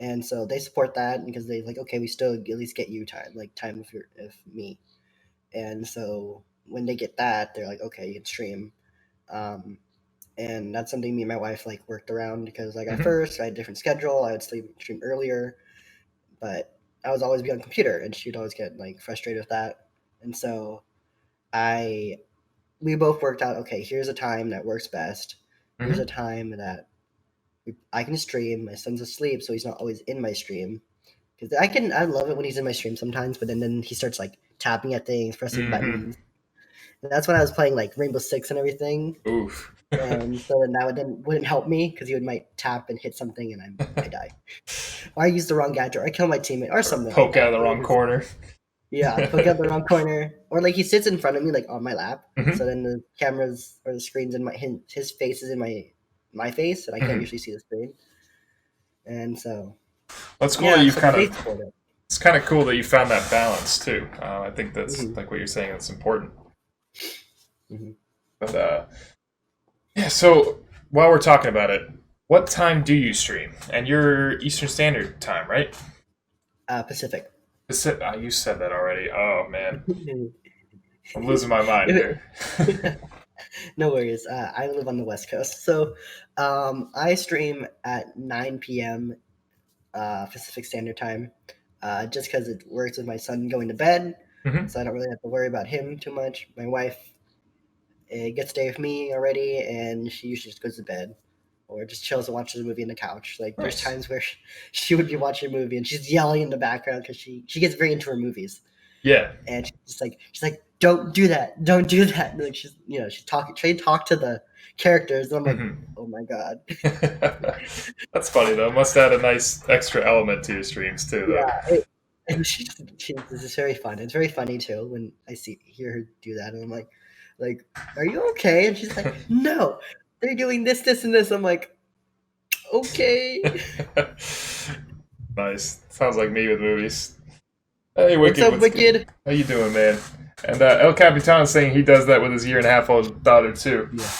Speaker 2: And so they support that because they like, okay, we still at least get you time, like time with me. And so when they get that, they're like, okay, you can stream. Um, and that's something me and my wife like worked around because like at
Speaker 1: hmm
Speaker 2: first I had a different schedule. I would stream earlier, but I was always be on computer, and she'd always get like frustrated with that. And so I we both worked out, okay, here's a time that works best. Here's a
Speaker 1: hmm
Speaker 2: time that I can stream. My son's asleep, so he's not always in my stream. Because I love it when he's in my stream sometimes, but then he starts like tapping at things, pressing
Speaker 1: hmm
Speaker 2: buttons. And that's when I was playing like Rainbow Six and everything.
Speaker 1: Oof.
Speaker 2: And so then that wouldn't help me because he would might tap and hit something and I die. Or I use the wrong gadget, or I kill my teammate, or
Speaker 1: Or
Speaker 2: something like
Speaker 1: poke out
Speaker 2: that.
Speaker 1: of the
Speaker 2: It
Speaker 1: wrong
Speaker 2: was
Speaker 1: corner.
Speaker 2: Yeah, poke out the wrong corner, or like he sits in front of me, like on my lap. So
Speaker 1: hmm
Speaker 2: then the cameras or the screens in his face is in my face, and I can't
Speaker 1: hmm
Speaker 2: usually see the screen. And so
Speaker 1: That's cool that
Speaker 2: yeah,
Speaker 1: you've
Speaker 2: so but
Speaker 1: kind
Speaker 2: they
Speaker 1: of.
Speaker 2: support it.
Speaker 1: It's kind of cool that you found that balance too. I think that's
Speaker 2: hmm
Speaker 1: like what you're saying. That's important.
Speaker 2: hmm
Speaker 1: But yeah. So while we're talking about it, what time do you stream? And you're Eastern Standard Time, right?
Speaker 2: Pacific.
Speaker 1: You said that already. Oh man. I'm losing my mind here.
Speaker 2: No worries. I live on the West Coast, so I stream at 9 p.m. Pacific Standard Time, just because it works with my son going to bed,
Speaker 1: Hmm.
Speaker 2: so I don't really have to worry about him too much. My wife gets to stay with me already, and she usually just goes to bed or just chills and watches a movie on the couch. Like there's
Speaker 1: Nice.
Speaker 2: times where she would be watching a movie and she's yelling in the background because she gets very into her movies,
Speaker 1: Yeah.
Speaker 2: and she's like, don't do that, don't do that. And like she's talking, trying to talk to the characters, and I'm like,
Speaker 1: Hmm.
Speaker 2: oh my god.
Speaker 1: That's funny though. Must add a nice extra element to your streams too, though.
Speaker 2: Yeah, and this is very fun. It's very funny too when I hear her do that, and I'm like, are you okay? And she's like, no, they're doing this, this, and this. I'm like, okay.
Speaker 1: Nice. Sounds like me with movies. Hey,
Speaker 2: What's
Speaker 1: Wicked,
Speaker 2: up,
Speaker 1: what's good?
Speaker 2: Wicked?
Speaker 1: How you doing, man? And El Capitan saying he does that with his 1.5-year-old daughter too.
Speaker 2: Yeah,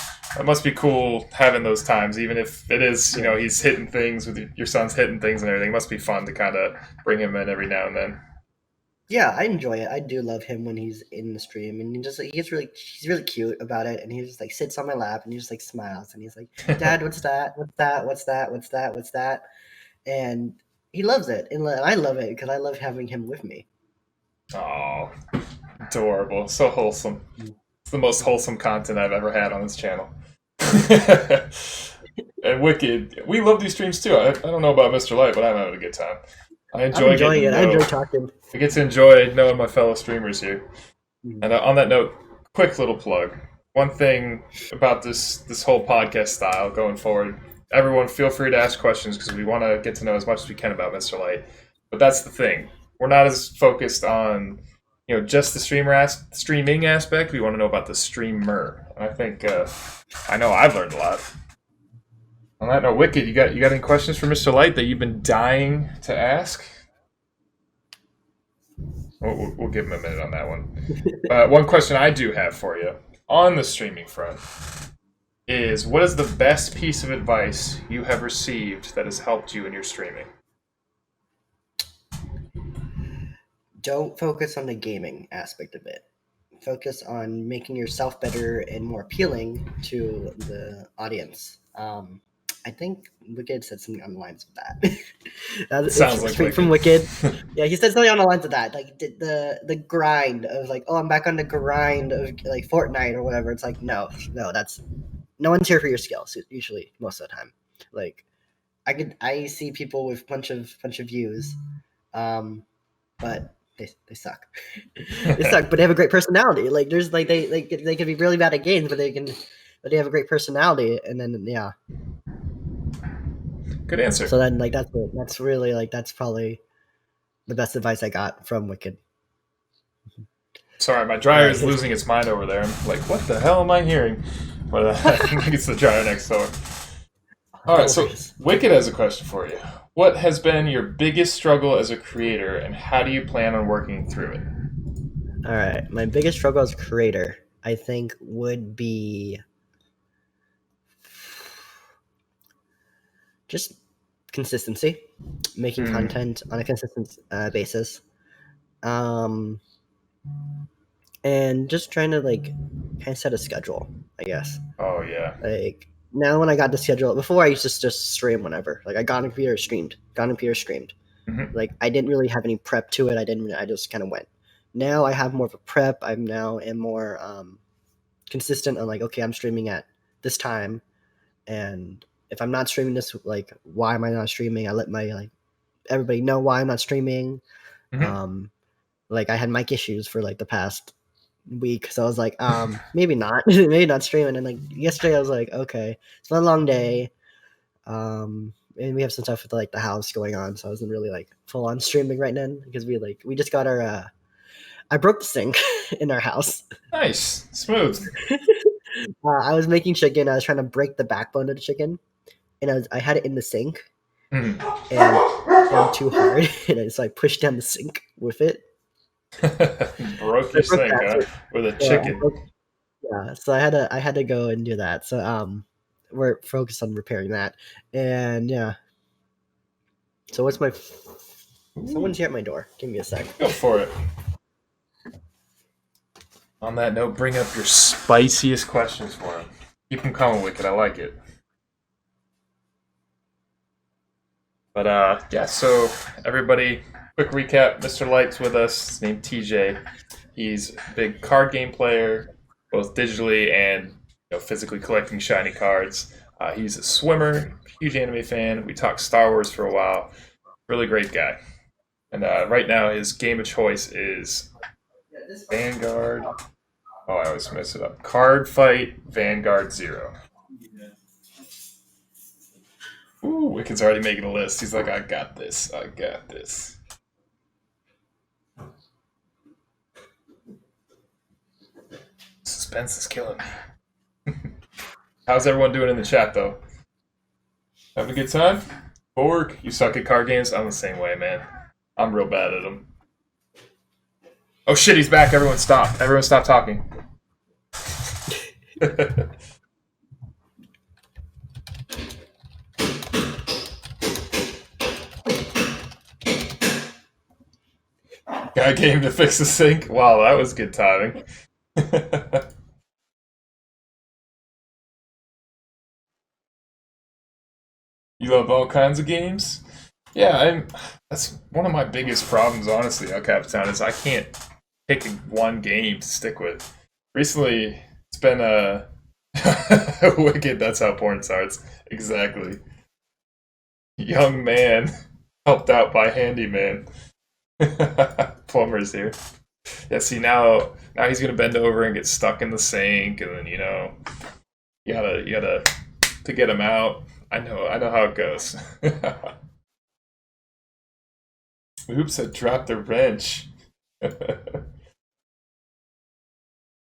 Speaker 1: It must be cool having those times, even if it is, he's hitting things with your son's hitting things and everything. It must be fun to kind of bring him in every now and then.
Speaker 2: yeah, I enjoy it. I do love him when he's in the stream, and he's really cute about it, and he just like sits on my lap and he just like smiles and he's like, Dad, what's that? What's that? What's that? What's that? What's that? And he loves it, and I love it because I love having him with me.
Speaker 1: Oh, adorable. So wholesome. It's the most wholesome content I've ever had on this channel. And Wicked, we love these streams too. I don't know about Mr. Light, but I'm having a good time. I
Speaker 2: I'm
Speaker 1: enjoy
Speaker 2: enjoying
Speaker 1: getting
Speaker 2: it.
Speaker 1: to
Speaker 2: I
Speaker 1: know.
Speaker 2: enjoy talking.
Speaker 1: I get to enjoy knowing my fellow streamers here.
Speaker 2: Mhm.
Speaker 1: And on that note, quick little plug. One thing about this whole podcast style going forward, everyone feel free to ask questions because we want to get to know as much as we can about Mr. Light. But that's the thing. We're not as focused on just the streaming aspect. We want to know about the streamer. And I think I know I've learned a lot. On that note, Wicked, you got any questions for Mr. Light that you've been dying to ask? We'll give him a minute on that one. One question I do have for you on the streaming front is, what is the best piece of advice you have received that has helped you in your streaming?
Speaker 2: Don't focus on the gaming aspect of it. Focus on making yourself better and more appealing to the audience. I think Wicked said something on the lines of that.
Speaker 1: Sounds like
Speaker 2: straight from Wicked. Yeah, he said something on the lines of that, like the grind of like, oh, I'm back on the grind of like Fortnite or whatever. It's like, no, that's no one's here for your skills. Usually, most of the time, like I see people with bunch of views, but they suck. They suck, but they have a great personality. Like there's like they can be really bad at games, but they have a great personality, and then yeah.
Speaker 1: Good answer.
Speaker 2: So then, like that's really like that's probably the best advice I got from Wicked.
Speaker 1: Sorry, my dryer is losing its mind over there. I'm like, what the hell am I hearing? But I think it's the dryer next door. All right, so Wicked has a question for you. What has been your biggest struggle as a creator, and how do you plan on working through it?
Speaker 2: All right, my biggest struggle as a creator, I think, would be just consistency, making content on a consistent basis, and just trying to like kind of set a schedule, I guess.
Speaker 1: Oh yeah.
Speaker 2: Like now, when I got the schedule, before I used to just stream whenever. Like I got on a computer, streamed. Got on a computer, streamed.
Speaker 1: Mm-hmm.
Speaker 2: Like I didn't really have any prep to it. I just kind of went. Now I have more of a prep. I'm more consistent on like, okay, I'm streaming at this time, and if I'm not streaming this, like, why am I not streaming? I let my like everybody know why I'm not streaming.
Speaker 1: Mm-hmm.
Speaker 2: Like I had mic issues for like the past week, so I was like, maybe not, maybe not streaming. And like yesterday, I was like, okay, it's been a long day, and we have some stuff with like the house going on, so I wasn't really like full on streaming right now because we just got our I broke the sink in our house.
Speaker 1: Nice, smooth.
Speaker 2: I was making chicken. I was trying to break the backbone of the chicken, and I had it in the sink, and too hard, and so I pushed down the sink with it.
Speaker 1: Broke your sink, huh? With a chicken.
Speaker 2: Yeah, so I had to go and do that. So we're focused on repairing that, and yeah. So what's my? Someone's here at my door. Give me a sec.
Speaker 1: Go for it. On that note, bring up your spiciest questions for him. Keep them coming, Wicked. I like it. But yeah. So everybody, quick recap. Mr. Light's with us. His name's TJ. He's a big card game player, both digitally and physically collecting shiny cards. He's a swimmer, huge anime fan. We talked Star Wars for a while. Really great guy. And right now, his game of choice is Vanguard. Oh, I always mess it up. Card Fight Vanguard Zero. Ooh, Wicked's already making a list. He's like, I got this. I got this. Suspense is killing me. How's everyone doing in the chat, though? Having a good time? Borg, you suck at card games? I'm the same way, man. I'm real bad at them. Oh shit, he's back. Everyone stop. Everyone stop talking. Got a game to fix the sink? Wow, that was good timing. You love all kinds of games? Yeah, that's one of my biggest problems, honestly, El Capitan, is I can't pick one game to stick with. Recently, it's been Wicked, that's how porn starts. Exactly. Young man helped out by handyman. Plumber's here. Yeah, see now he's gonna bend over and get stuck in the sink, and then you gotta to get him out. I know how it goes. Oops, I dropped the wrench.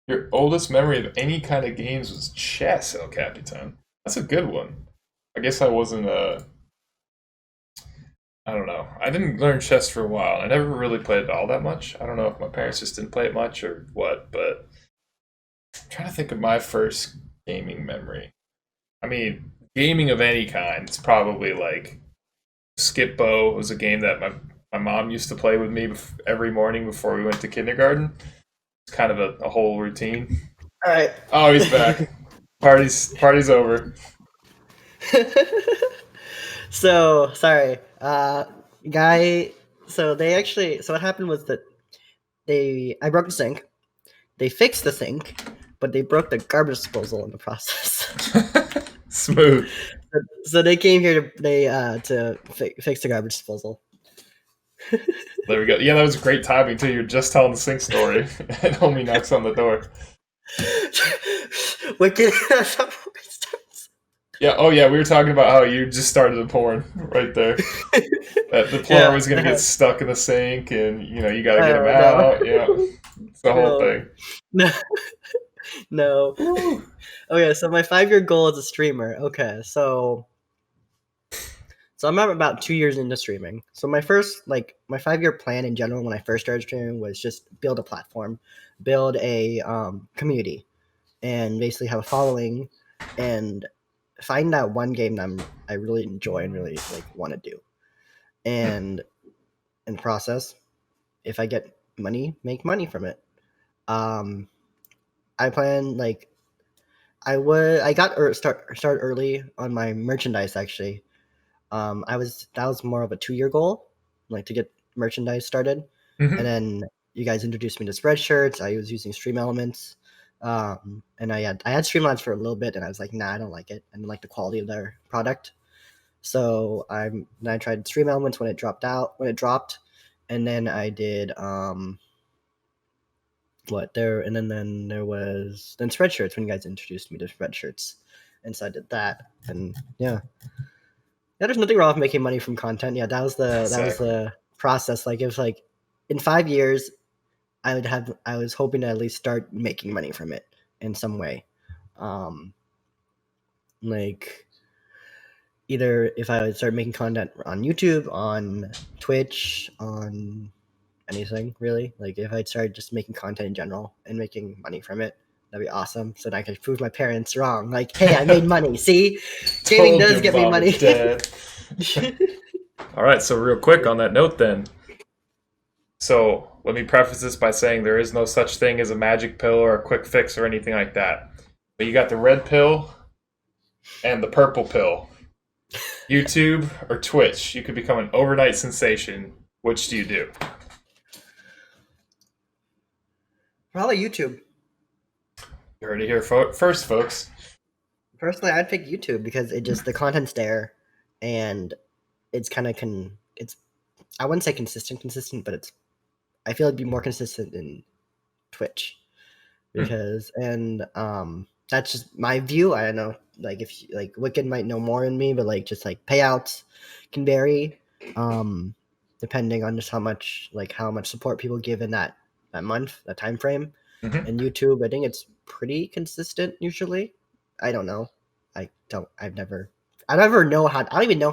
Speaker 1: Your oldest memory of any kind of games was chess, El Capitan. That's a good one. I guess I wasn't I don't know. I didn't learn chess for a while. I never really played it all that much. I don't know if my parents just didn't play it much or what, but I'm trying to think of my first gaming memory. I mean, gaming of any kind. It's probably like Skip Bo was a game that my mom used to play with me every morning before we went to kindergarten. It's kind of a whole routine.
Speaker 2: All right.
Speaker 1: Oh, he's back. Party's over.
Speaker 2: So sorry, guy. So what happened was that I broke the sink. They fixed the sink, but they broke the garbage disposal in the process.
Speaker 1: Smooth.
Speaker 2: So they came here to fix the garbage disposal.
Speaker 1: There we go. Yeah, that was great timing too. You're just telling the sink story, and homie knocks on the door.
Speaker 2: Wicked.
Speaker 1: Yeah. Oh yeah. We were talking about how you just started a porn right there. That the plumber was gonna get stuck in the sink, and you gotta get him out. Yeah. It's the whole thing.
Speaker 2: No. Okay, so my 5-year goal as a streamer. Okay, so I'm about 2 years into streaming. So my 5-year plan in general when I first started streaming was just build a platform, build a community, and basically have a following, and find that one game that I really enjoy and really want to do. And in the process, if I get money, make money from it. I plan I got start early on my merchandise actually. That was more of a 2-year goal, to get merchandise started.
Speaker 1: Mm-hmm.
Speaker 2: And then you guys introduced me to Spreadshirts. I was using Stream Elements. And I had Streamlabs for a little bit, and I was like, nah, I don't like it. I didn't like the quality of their product. So I tried Stream Elements when it dropped, and then I did and then there was Spreadshirts when you guys introduced me to Spreadshirts, and so I did that, and yeah, there's nothing wrong with making money from content. Yeah, that was the process. It was in 5 years, I was hoping to at least start making money from it in some way. Either if I would start making content on YouTube, on Twitch, on anything really. If I'd start just making content in general and making money from it, that'd be awesome. So that I could prove my parents wrong. Hey, I made money. See, gaming does get me money.
Speaker 1: All right, so real quick on that note then. So let me preface this by saying there is no such thing as a magic pill or a quick fix or anything like that. But you got the red pill and the purple pill. YouTube or Twitch, you could become an overnight sensation. Which do you do?
Speaker 2: Probably YouTube.
Speaker 1: You heard it here first, folks.
Speaker 2: Personally, I'd pick YouTube because the content's there, and it's kind of it's. I wouldn't say consistent, but I feel it'd be more consistent in Twitch because that's just my view. I don't know, like if Wicked might know more than me, but just payouts can vary, depending on just how much support people give in that month, that time frame.
Speaker 1: Mm-hmm.
Speaker 2: And YouTube, I think it's pretty consistent usually. I don't know. I don't even know how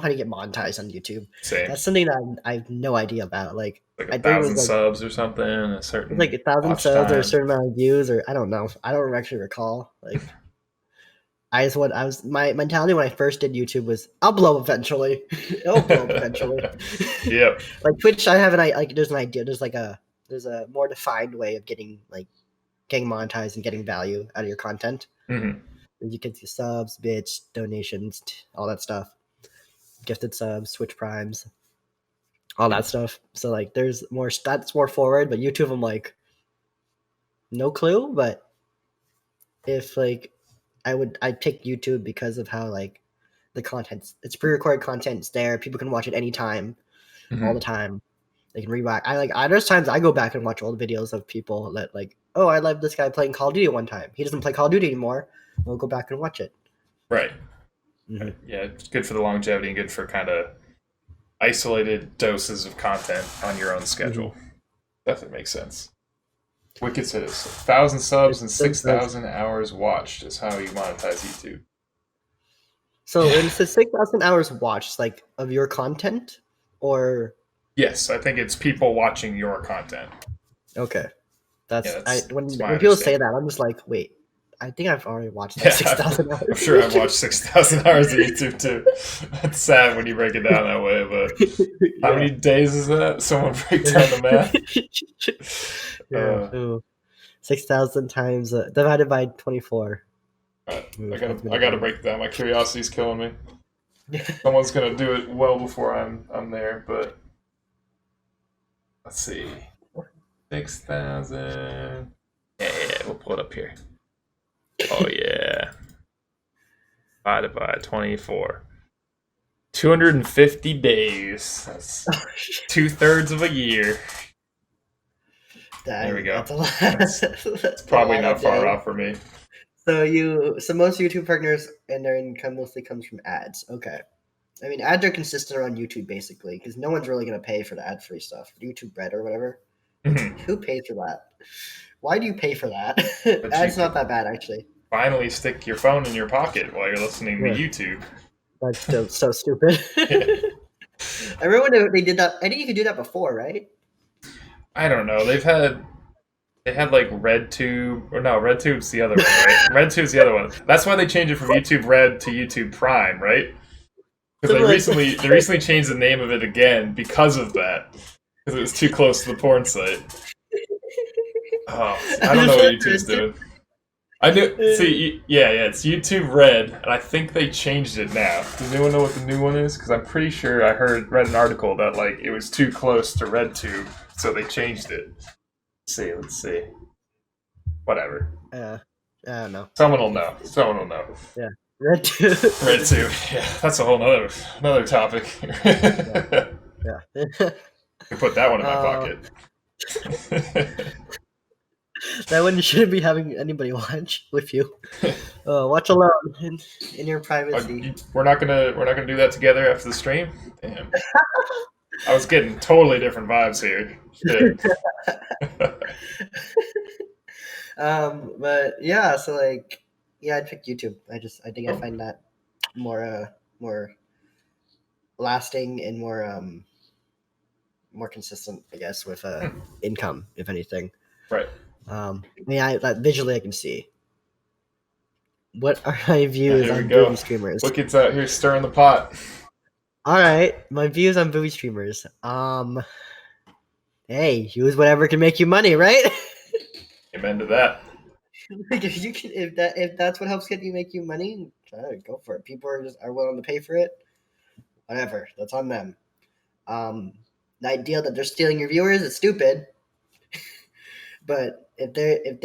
Speaker 2: to get monetized on YouTube.
Speaker 1: Same.
Speaker 2: That's something that I have no idea about.
Speaker 1: Like 1,000 subs or something, a certain
Speaker 2: like 1,000 subs or a certain amount of views, or I don't know. I don't actually recall. My mentality when I first did YouTube was I'll blow up eventually. It'll blow up eventually.
Speaker 1: Yep.
Speaker 2: Like Twitch, I have there's an idea. There's a more defined way of getting monetized and getting value out of your content.
Speaker 1: Mm-hmm.
Speaker 2: You can see subs, bits, donations, all that stuff. Gifted subs, Twitch primes, all that stuff. So there's more that's more forward, but YouTube I'm no clue. But if I'd pick YouTube because of how the content's it's pre-recorded content, it's there, people can watch it anytime, all the time. They can rewind. There's times I go back and watch old videos of people that oh, I love this guy playing Call of Duty one time. He doesn't play Call of Duty anymore. We'll go back and watch it.
Speaker 1: Right.
Speaker 2: Mm-hmm.
Speaker 1: Yeah, it's good for the longevity and good for kind of isolated doses of content on your own schedule. Mm-hmm. Definitely makes sense. Wicked says 1,000 subs and 6,000 hours watched is how you monetize YouTube.
Speaker 2: So when it says 6,000 hours watched, of your content, or?
Speaker 1: Yes, I think it's people watching your content.
Speaker 2: Okay, when
Speaker 1: people
Speaker 2: say that, I'm just wait. I think I've already watched 6,000 hours.
Speaker 1: I'm sure I've watched 6,000 hours of YouTube too. That's sad when you break it down that way, but how many days is that? Someone break down the math.
Speaker 2: 6,000 times divided by 24.
Speaker 1: Right. I gotta break it down. My curiosity's killing me. Someone's gonna do it well before I'm there, but let's see. 6,000. Yeah, we'll pull it up here. Oh yeah. Divided by 24. 250 days. That's 2/3 of a year. There we go. That's probably not far off for me.
Speaker 2: So most YouTube partners and their income mostly comes from ads. Okay. I mean, ads are consistent around YouTube basically because no one's really going to pay for the ad-free stuff. YouTube Red or whatever. Mm-hmm. Who pays for that? Why do you pay for that? Ads not that bad actually.
Speaker 1: Finally stick your phone in your pocket while you're listening to YouTube.
Speaker 2: That's still so stupid. I remember when they did that. I think you could do that before, right?
Speaker 1: I don't know. They had RedTube, or no, RedTube's the other one, right? RedTube's the other one. That's why they changed it from YouTube Red to YouTube Prime, right? Because they recently changed the name of it again because of that. Because it was too close to the porn site. Oh, I don't know what YouTube's doing. I knew. See, yeah, it's YouTube Red, and I think they changed it now. Does anyone know what the new one is? Because I'm pretty sure I read an article that it was too close to RedTube, so they changed it. Let's see. Whatever.
Speaker 2: I don't know.
Speaker 1: Someone will know.
Speaker 2: Yeah. RedTube.
Speaker 1: RedTube. Yeah, that's a whole another topic.
Speaker 2: Yeah.
Speaker 1: I put that one in my pocket.
Speaker 2: That one you shouldn't be having anybody watch with you. Watch alone in your privacy.
Speaker 1: We're not gonna do that together after the stream. Damn. I was getting totally different vibes here.
Speaker 2: But yeah, so I'd pick YouTube. I think I find that more lasting and more consistent, I guess, with income, if anything.
Speaker 1: Right.
Speaker 2: Visually I can see. What are my views on booby streamers?
Speaker 1: Wicked's out here stirring the pot.
Speaker 2: All right, my views on booby streamers. Hey, use whatever can make you money, right?
Speaker 1: Amen to that.
Speaker 2: Like if you can, if that's what helps make you money, go for it. People are willing to pay for it. Whatever, that's on them. The idea that they're stealing your viewers is stupid. But if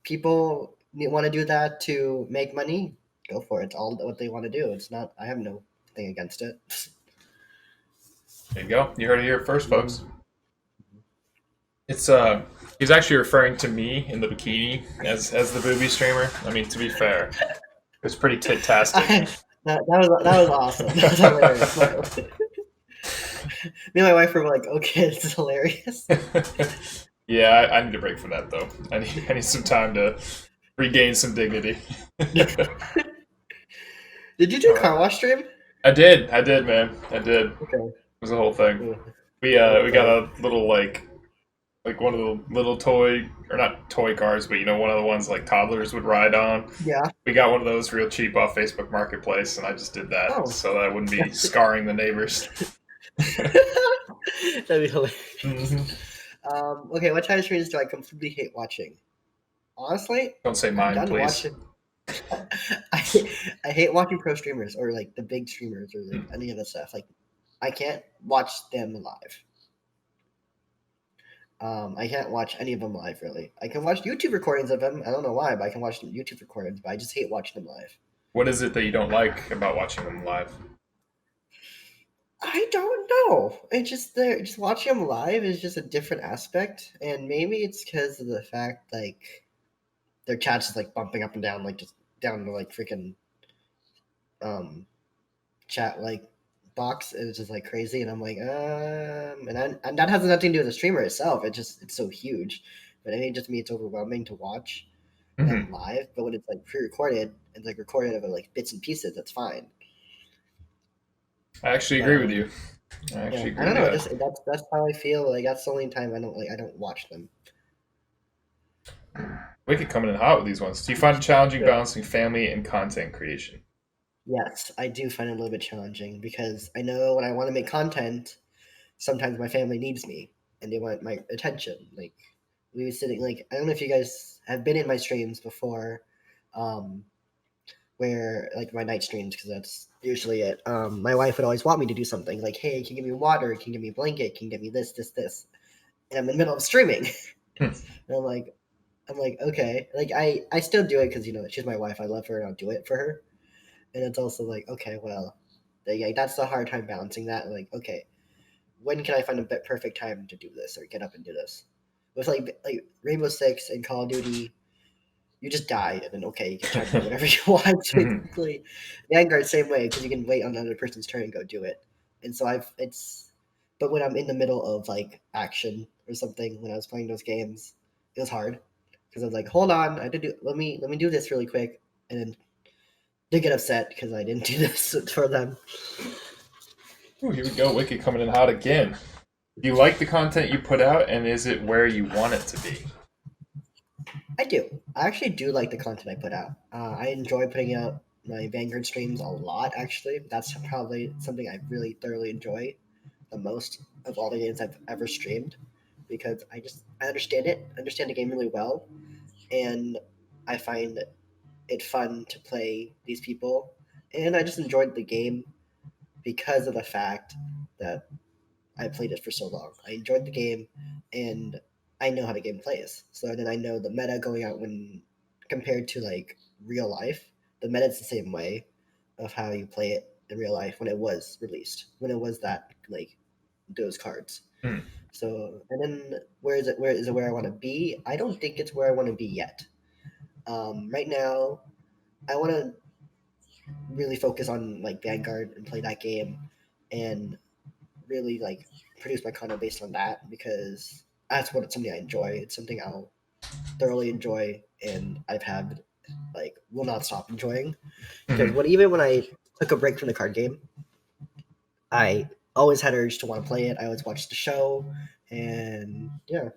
Speaker 2: people want to do that to make money, go for it. It's all what they want to do. It's not. I have no thing against it.
Speaker 1: There you go. You heard it here first, folks. It's he's actually referring to me in the bikini as the booby streamer. I mean, to be fair, it's pretty tit-tastic.
Speaker 2: That was awesome. That was hilarious. Me and my wife were like, "Okay, this is hilarious."
Speaker 1: Yeah, I need a break from that though. I need some time to regain some dignity.
Speaker 2: Did you do a car wash stream?
Speaker 1: I did, man. I did.
Speaker 2: Okay.
Speaker 1: It was a whole thing.
Speaker 2: Yeah.
Speaker 1: We got a little like one of the little toy, or not toy cars, but one of the ones like toddlers would ride on.
Speaker 2: Yeah.
Speaker 1: We got one of those real cheap off Facebook Marketplace, and I just did that
Speaker 2: Oh.
Speaker 1: so that I wouldn't be scarring the neighbors.
Speaker 2: That'd be hilarious.
Speaker 1: Mm-hmm.
Speaker 2: Okay, what kind of streams do I completely hate watching? Honestly,
Speaker 1: Don't say
Speaker 2: I'm
Speaker 1: mine,
Speaker 2: done
Speaker 1: please.
Speaker 2: watching. I hate watching pro streamers or like the big streamers or like any of that stuff. Like, I can't watch them live. I can't watch any of them live, really. I can watch YouTube recordings of them. I don't know why, but I can watch YouTube recordings, but I just hate watching them live.
Speaker 1: What is it that you don't like about watching them live?
Speaker 2: I don't know. It's just watching them live is just a different aspect, and maybe it's because of the fact like their chat's is like bumping up and down, like just down to like freaking chat like box, and it's just like crazy, and I'm like and that has nothing to do with the streamer itself. It's so huge, but I think just me, it's overwhelming to watch them live. But when it's like pre-recorded and like recorded of like bits and pieces, that's fine.
Speaker 1: I actually agree with you.
Speaker 2: I don't know. That's how I feel. Like that's the only time I don't watch them.
Speaker 1: Wicked coming in hot with these ones. Do you find it challenging balancing family and content creation?
Speaker 2: Yes, I do find it a little bit challenging because I know when I want to make content, sometimes my family needs me and they want my attention. Like we were sitting, like I don't know if you guys have been in my streams before, where like my night streams, because that's usually it. My wife would always want me to do something like, "Hey, can you give me water? Can you give me a blanket? Can you give me this?" And I'm in the middle of streaming, and I'm like, okay, like I still do it because she's my wife. I love her and I'll do it for her. And it's also like, okay, well, that's the hard time balancing that. Like, okay, when can I find a perfect time to do this or get up and do this? With like Rainbow Six and Call of Duty, you just die and then okay, you can try to do whatever you want. Basically, Vanguard same way because you can wait on another person's turn and go do it. And so but when I'm in the middle of like action or something, when I was playing those games, it was hard because I was like, hold on, I had to do. Let me do this really quick, and then they get upset because I didn't do this for them.
Speaker 1: Ooh, here we go. Wicked coming in hot again. Do you like the content you put out, and is it where you want it to be?
Speaker 2: I do. I actually do like the content I put out. I enjoy putting out my Vanguard streams a lot, actually. That's probably something I really thoroughly enjoy the most of all the games I've ever streamed because I understand the game really well, and I find it fun to play these people, and I just enjoyed the game because of the fact that I played it for so long. I enjoyed the game, and I know how the game plays. So then I know the meta going out when compared to like real life. The meta's the same way of how you play it in real life when it was released, when it was that like those cards. So and then where is it? Where I want to be? I don't think it's where I want to be yet. Right now, I want to really focus on like Vanguard and play that game, and really like produce my content based on that because that's what it's something I enjoy. It's something I'll thoroughly enjoy, and I've had like will not stop enjoying. Because even when I took a break from the card game, I always had urge to want to play it. I always watched the show, and yeah.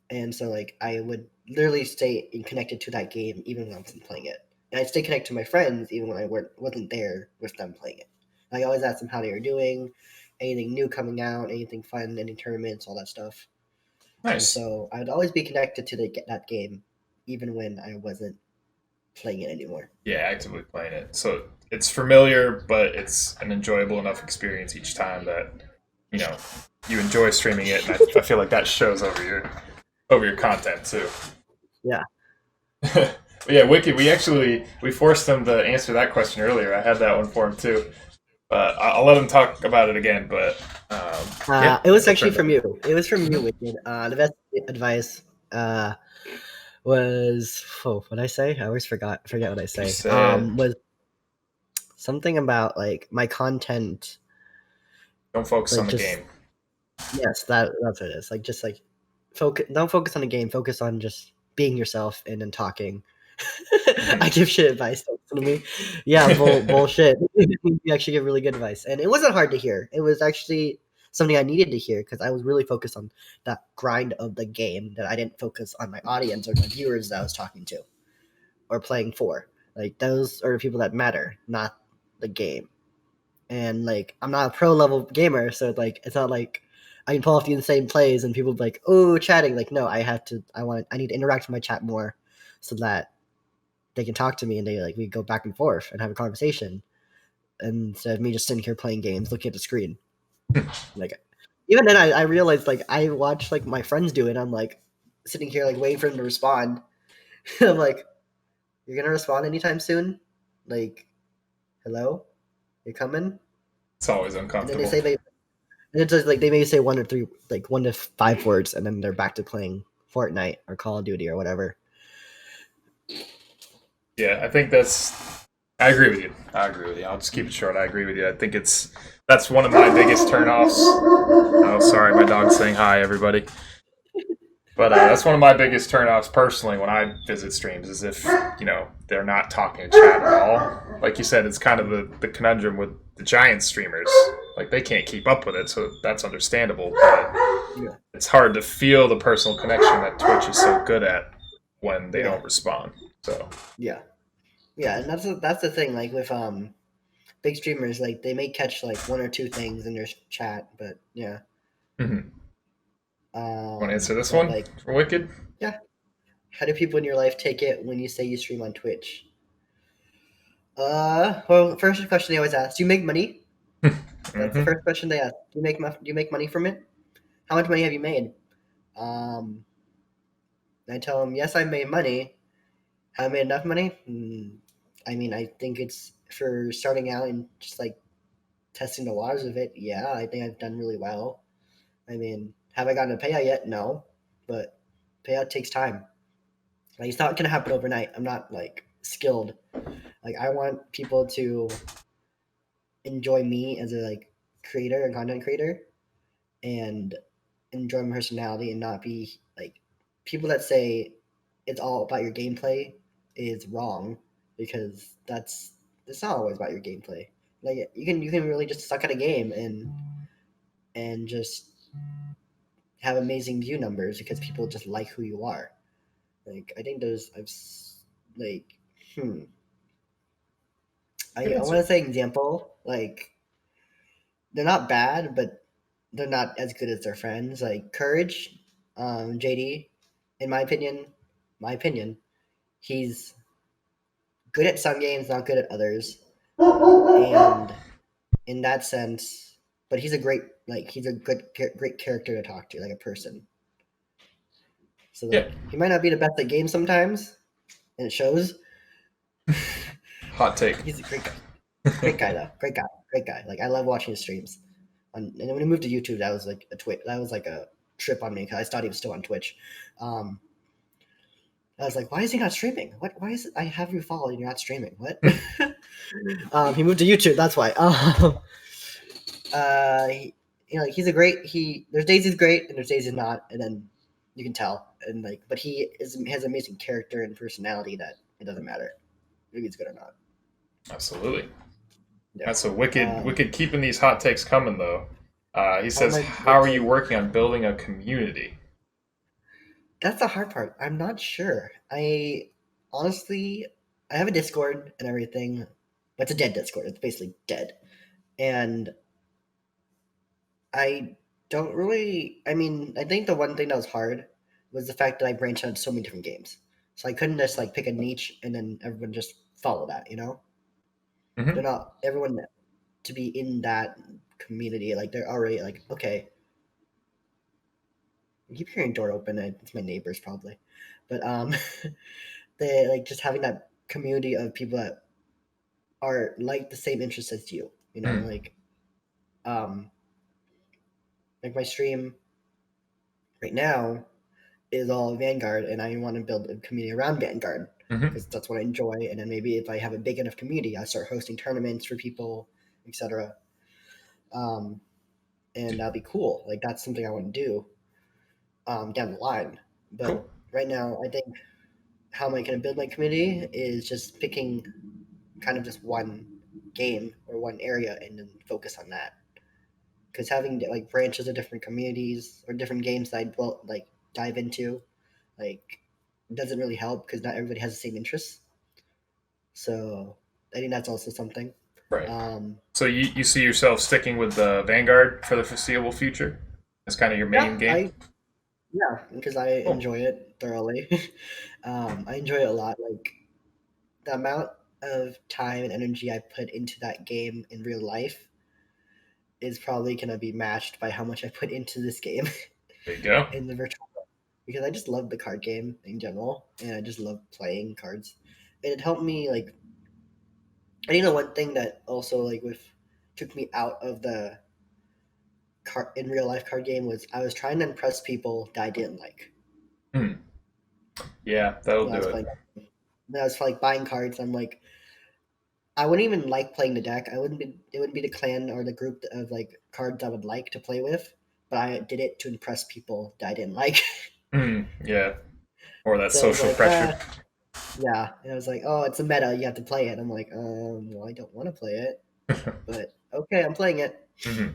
Speaker 2: And so like I would literally stay connected to that game even when I wasn't playing it. And I'd stay connected to my friends even when I wasn't there with them playing it. I always asked them how they were doing, anything new coming out, anything fun, any tournaments, all that stuff. And
Speaker 1: Nice.
Speaker 2: so I would always be connected to that game, even when I wasn't playing it anymore.
Speaker 1: Yeah, actively playing it. So it's familiar, but it's an enjoyable enough experience each time that you know you enjoy streaming it, and I feel like that shows over your content too.
Speaker 2: Yeah.
Speaker 1: But yeah, Wicked. We forced him to answer that question earlier. I had that one for him too, but I'll let him talk about it again. But yeah,
Speaker 2: It was
Speaker 1: I'll
Speaker 2: actually
Speaker 1: turn
Speaker 2: from
Speaker 1: that.
Speaker 2: you. It was from you, Wicked. The best advice was what did I say? I always forget what I
Speaker 1: You
Speaker 2: say.
Speaker 1: said
Speaker 2: Was something about like my content,
Speaker 1: don't focus on
Speaker 2: like
Speaker 1: the
Speaker 2: just
Speaker 1: game.
Speaker 2: yes, that's what it is. Like just like don't focus on the game. Focus on just being yourself and then talking. I give shit advice. Don't listen to me. Yeah, bullshit. You actually give really good advice, and it wasn't hard to hear. It was actually something I needed to hear because I was really focused on that grind of the game. That I didn't focus on my audience or my viewers that I was talking to or playing for. Like those are the people that matter, not the game. And like I'm not a pro level gamer, so like it's not like I can pull off the insane plays and people be like, oh, chatting. Like no, I need to interact with my chat more so that they can talk to me and we go back and forth and have a conversation instead of me just sitting here playing games, looking at the screen. Like even then I realized like I watch like my friends do it. I'm like sitting here like waiting for them to respond. I'm like, you're gonna respond anytime soon? Like, hello? You're coming?
Speaker 1: It's always
Speaker 2: And then they
Speaker 1: uncomfortable.
Speaker 2: say and it's just like they may say one to five words, and then they're back to playing Fortnite or Call of Duty or whatever.
Speaker 1: Yeah, I think that's. I agree with you. I agree with you. I'll just keep it short. I agree with you. I think that's one of my biggest turnoffs. Oh, sorry, my dog's saying hi, everybody. But that's one of my biggest turnoffs personally when I visit streams is if they're not talking to chat at all. Like you said, it's kind of the conundrum with the giant streamers. Like they can't keep up with it, so that's understandable. But
Speaker 2: Yeah,
Speaker 1: it's hard to feel the personal connection that Twitch is so good at when they
Speaker 2: yeah,
Speaker 1: don't respond. So
Speaker 2: yeah, yeah. And that's the thing. Like with big streamers, like they may catch like one or two things in their chat, but yeah.
Speaker 1: mm-hmm. Want to answer this
Speaker 2: But
Speaker 1: one
Speaker 2: like,
Speaker 1: for Wicked?
Speaker 2: yeah, how do people in your life take it when you say you stream on Twitch? Well, first question they always ask: do you make money? That's the
Speaker 1: Mm-hmm.
Speaker 2: first question they ask. Do you make money from it? How much money have you made? Um, I tell them, yes, I made money. Have I made enough money? I mean, I think it's for starting out and just like testing the waters of it. Yeah, I think I've done really well. I mean, have I gotten a payout yet? No, but payout takes time. Like it's not gonna happen overnight. I'm not like skilled. Like I want people to enjoy me as a like creator and content creator and enjoy my personality and not be like people that say it's all about your gameplay is wrong because it's not always about your gameplay. Like you can really just suck at a game and just have amazing view numbers because people just like who you are. Like I think like hmm
Speaker 1: Good
Speaker 2: I want
Speaker 1: answer.
Speaker 2: to say example like they're not bad but they're not as good as their friends like Courage, JD, in my opinion, he's good at some games, not good at others, and in that sense, but he's a he's a great character to talk to, like a person. So
Speaker 1: Yeah.
Speaker 2: like he might not be the best at games sometimes, and it shows.
Speaker 1: Hot take.
Speaker 2: He's a great guy though, great guy. Like I love watching his streams. And then when he moved to YouTube, that was like that was like a trip on me because I thought he was still on Twitch. Um, I was like, why is he not streaming? What? Why is it I have you followed and you're not streaming? What? He moved to YouTube. That's why. Like he's a great. There's days he's great and there's days he's not, and then you can tell. And like, but has amazing character and personality that it doesn't matter if he's good or not.
Speaker 1: Absolutely.
Speaker 2: Yeah.
Speaker 1: That's a wicked,
Speaker 2: Um.
Speaker 1: wicked. Keeping these hot takes coming though. He
Speaker 2: Oh
Speaker 1: says,
Speaker 2: my
Speaker 1: "How are you
Speaker 2: wicked.
Speaker 1: working on building a community?"
Speaker 2: That's the hard part. I'm not sure. I honestly, I have a Discord and everything, but it's a dead Discord. It's basically dead, and I don't really. I mean, I think the one thing that was hard was the fact that I branched out so many different games. So I couldn't just like pick a niche and then everyone just follow that. They're
Speaker 1: Hmm.
Speaker 2: not everyone to be in that community. Like they're already like, okay, I keep hearing door open. It's my neighbors probably, but they like just having that community of people that are like the same interests as you.
Speaker 1: Mm.
Speaker 2: Um, like my stream right now is all Vanguard, and I want to build a community around Vanguard
Speaker 1: Hmm.
Speaker 2: because that's what I enjoy. And then maybe if I have a big enough community, I start hosting tournaments for people, etc. Um, and that'll be cool. Like that's something I want to do down the line.
Speaker 1: Cool.
Speaker 2: But right now, I think how am I going to build my community is just picking kind of just one game or one area and then focus on that. Because having like branches of different communities or different games that I will like dive into, like doesn't really help because not everybody has the same interests. So I think that's also something.
Speaker 1: Right.
Speaker 2: Um,
Speaker 1: So you see yourself sticking with the Vanguard for the foreseeable future? That's kind of your main
Speaker 2: yeah,
Speaker 1: game.
Speaker 2: because I
Speaker 1: Cool.
Speaker 2: enjoy it thoroughly. I enjoy it a lot. Like the amount of time and energy I put into that game in real life is probably gonna be matched by how much I put into this game
Speaker 1: There you go.
Speaker 2: in the virtual world. Because I just love the card game in general, and I just love playing cards. And it helped me like. And one thing that also like with took me out of the card in real life card game was I was trying to impress people that I didn't like
Speaker 1: Hmm. Yeah, that'll
Speaker 2: when I
Speaker 1: do
Speaker 2: was
Speaker 1: it.
Speaker 2: playing. When I was like buying cards, I'm like, I wouldn't even like playing the deck. I wouldn't be. It wouldn't be the clan or the group of like cards I would like to play with. But I did it to impress people that I didn't like.
Speaker 1: Hmm. Yeah. Or that
Speaker 2: So I was
Speaker 1: social
Speaker 2: like,
Speaker 1: pressure.
Speaker 2: yeah. And I was like, oh, it's a meta. You have to play it. I'm like, well, I don't want to play it, but okay, I'm playing it.
Speaker 1: Hmm.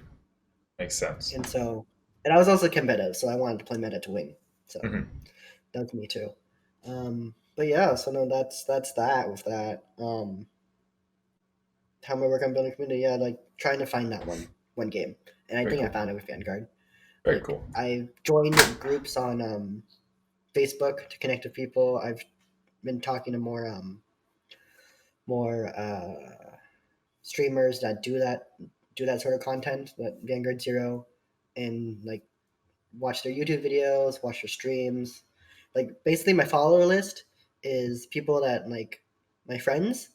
Speaker 1: Makes sense.
Speaker 2: And so, and I was also competitive, so I wanted to play meta to win. So
Speaker 1: Hmm.
Speaker 2: that's me too. But yeah, so no, that's that with that. How am I working on building community? Yeah, like trying to find that one game, and I
Speaker 1: Very
Speaker 2: think I
Speaker 1: cool.
Speaker 2: found it with Vanguard.
Speaker 1: Very
Speaker 2: Like
Speaker 1: cool.
Speaker 2: I've joined groups on Facebook to connect with people. I've been talking to more streamers that do that sort of content, that Vanguard Zero, and like watch their YouTube videos, watch their streams. Like basically, my follower list is people that like my friends,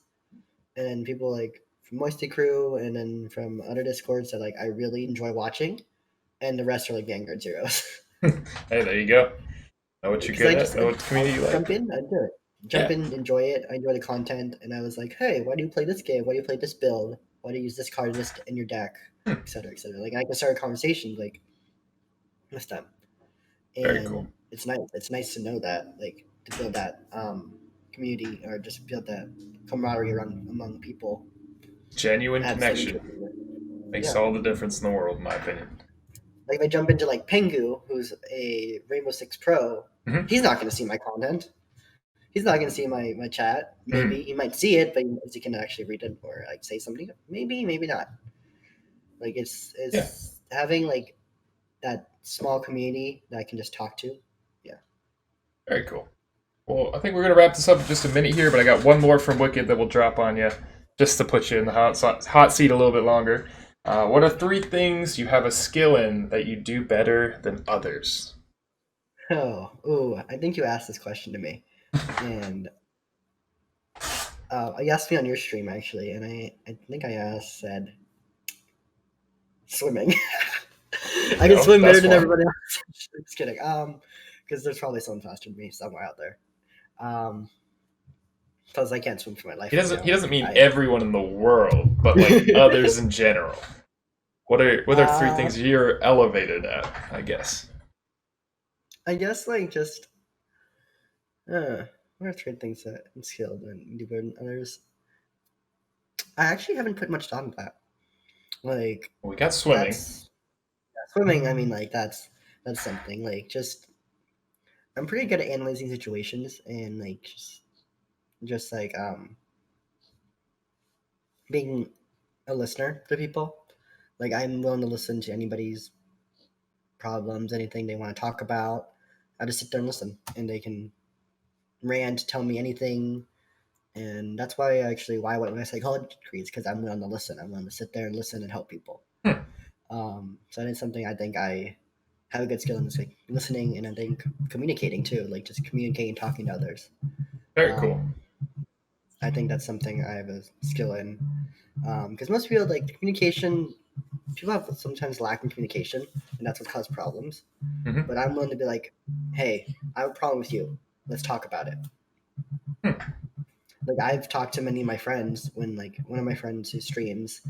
Speaker 2: and then people like from Moisty Crew, and then from other discords that like I really enjoy watching, and the rest are like Vanguard Zeros.
Speaker 1: Hey, there you go. Know what you're
Speaker 2: Because
Speaker 1: good at. Know what
Speaker 2: I'll
Speaker 1: community you
Speaker 2: just jump
Speaker 1: like.
Speaker 2: in, I do it. Jump
Speaker 1: Yeah.
Speaker 2: in, enjoy it. I enjoy the content, and I was like, hey, why do you play this game? Why do you play this build? Why do you use this card this in your deck,
Speaker 1: Hmm.
Speaker 2: etc., etc. Like I can start a conversation like with them,
Speaker 1: Very cool.
Speaker 2: and it's nice. It's nice to know that, like, to build that community or just build that camaraderie around among people
Speaker 1: Genuine
Speaker 2: that have the same
Speaker 1: connection
Speaker 2: interest.
Speaker 1: makes
Speaker 2: Yeah,
Speaker 1: all the difference in the world, in my opinion.
Speaker 2: like if I jump into like Pengu, who's a Rainbow Six Pro,
Speaker 1: Hmm.
Speaker 2: he's not going to see my content. He's not going to see my chat.
Speaker 1: Hmm.
Speaker 2: Maybe he might see it, but he can actually read it or like say something. Maybe, maybe not. Like
Speaker 1: Yeah.
Speaker 2: it's having like that small community that I can just talk to. Yeah.
Speaker 1: Very cool. Well, I think we're gonna wrap this up in just a minute here, but I got one more from Wicked that will drop on you, just to put you in the hot seat a little bit longer. What are three things you have a skill in that you do better than others?
Speaker 2: Oh, ooh, I think you asked this question to me, and you asked me on your stream actually, and I think I said swimming.
Speaker 1: There you
Speaker 2: I can
Speaker 1: go.
Speaker 2: swim
Speaker 1: That's
Speaker 2: better than
Speaker 1: one.
Speaker 2: everybody else. Just kidding. Because there's probably someone faster than me somewhere out there. Because I can't swim for my life
Speaker 1: He
Speaker 2: right
Speaker 1: doesn't. He
Speaker 2: now.
Speaker 1: doesn't mean
Speaker 2: I
Speaker 1: everyone in the world, but like others in general. What are three
Speaker 2: uh,
Speaker 1: things you're elevated at? I guess.
Speaker 2: I guess like just what are three things that I'm skilled and do better than others? I actually haven't put much thought into that. Like
Speaker 1: Well, we got swimming.
Speaker 2: that's swimming. I mean, like that's something. Like just I'm pretty good at analyzing situations and like just like being a listener to people. Like, I'm willing to listen to anybody's problems, anything they want to talk about. I just sit there and listen, and they can rant, tell me anything. And that's why I went with my psychology degrees, because I'm willing to listen. I'm willing to sit there and listen and help people. So that's something I think I have a good skill in this, like listening, and I think communicating too, like just communicating, talking to others.
Speaker 1: Very cool.
Speaker 2: I think that's something I have a skill in, because most people, like, communication, people have sometimes lack in communication, and that's what causes problems.
Speaker 1: Mm-hmm.
Speaker 2: But I'm willing to be like, hey, I have a problem with you. Let's talk about it. Like, I've talked to many of my friends when, like, one of my friends who streams,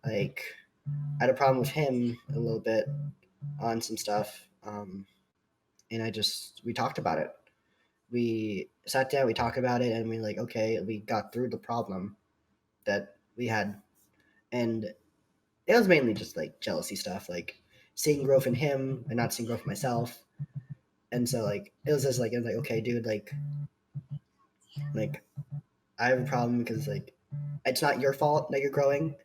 Speaker 2: like, I had a problem with him a little bit on some stuff, and we talked about it. We sat down, we talked about it, and we got through the problem that we had. And it was mainly just, like, jealousy stuff, like seeing growth in him and not seeing growth in myself. And so, like, it was like, okay, dude, like I have a problem because, like, it's not your fault that you're growing,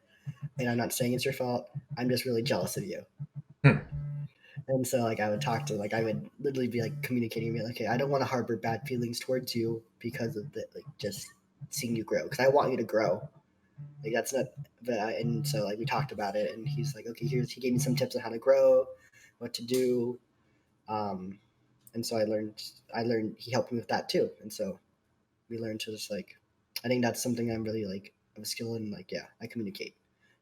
Speaker 2: and I'm not saying it's your fault. I'm just really jealous of you. And so, like, I would talk to, like, I would literally be, like, communicating, be like, okay, I don't want to harbor bad feelings towards you because of the, like, just seeing you grow, because I want you to grow. Like, that's not, and so, like, we talked about it, and he's like, okay, he gave me some tips on how to grow, what to do. And so I learned, he helped me with that too. And so we learned to just, like, I think that's something I'm really, like, of a skill in. Like, yeah, I communicate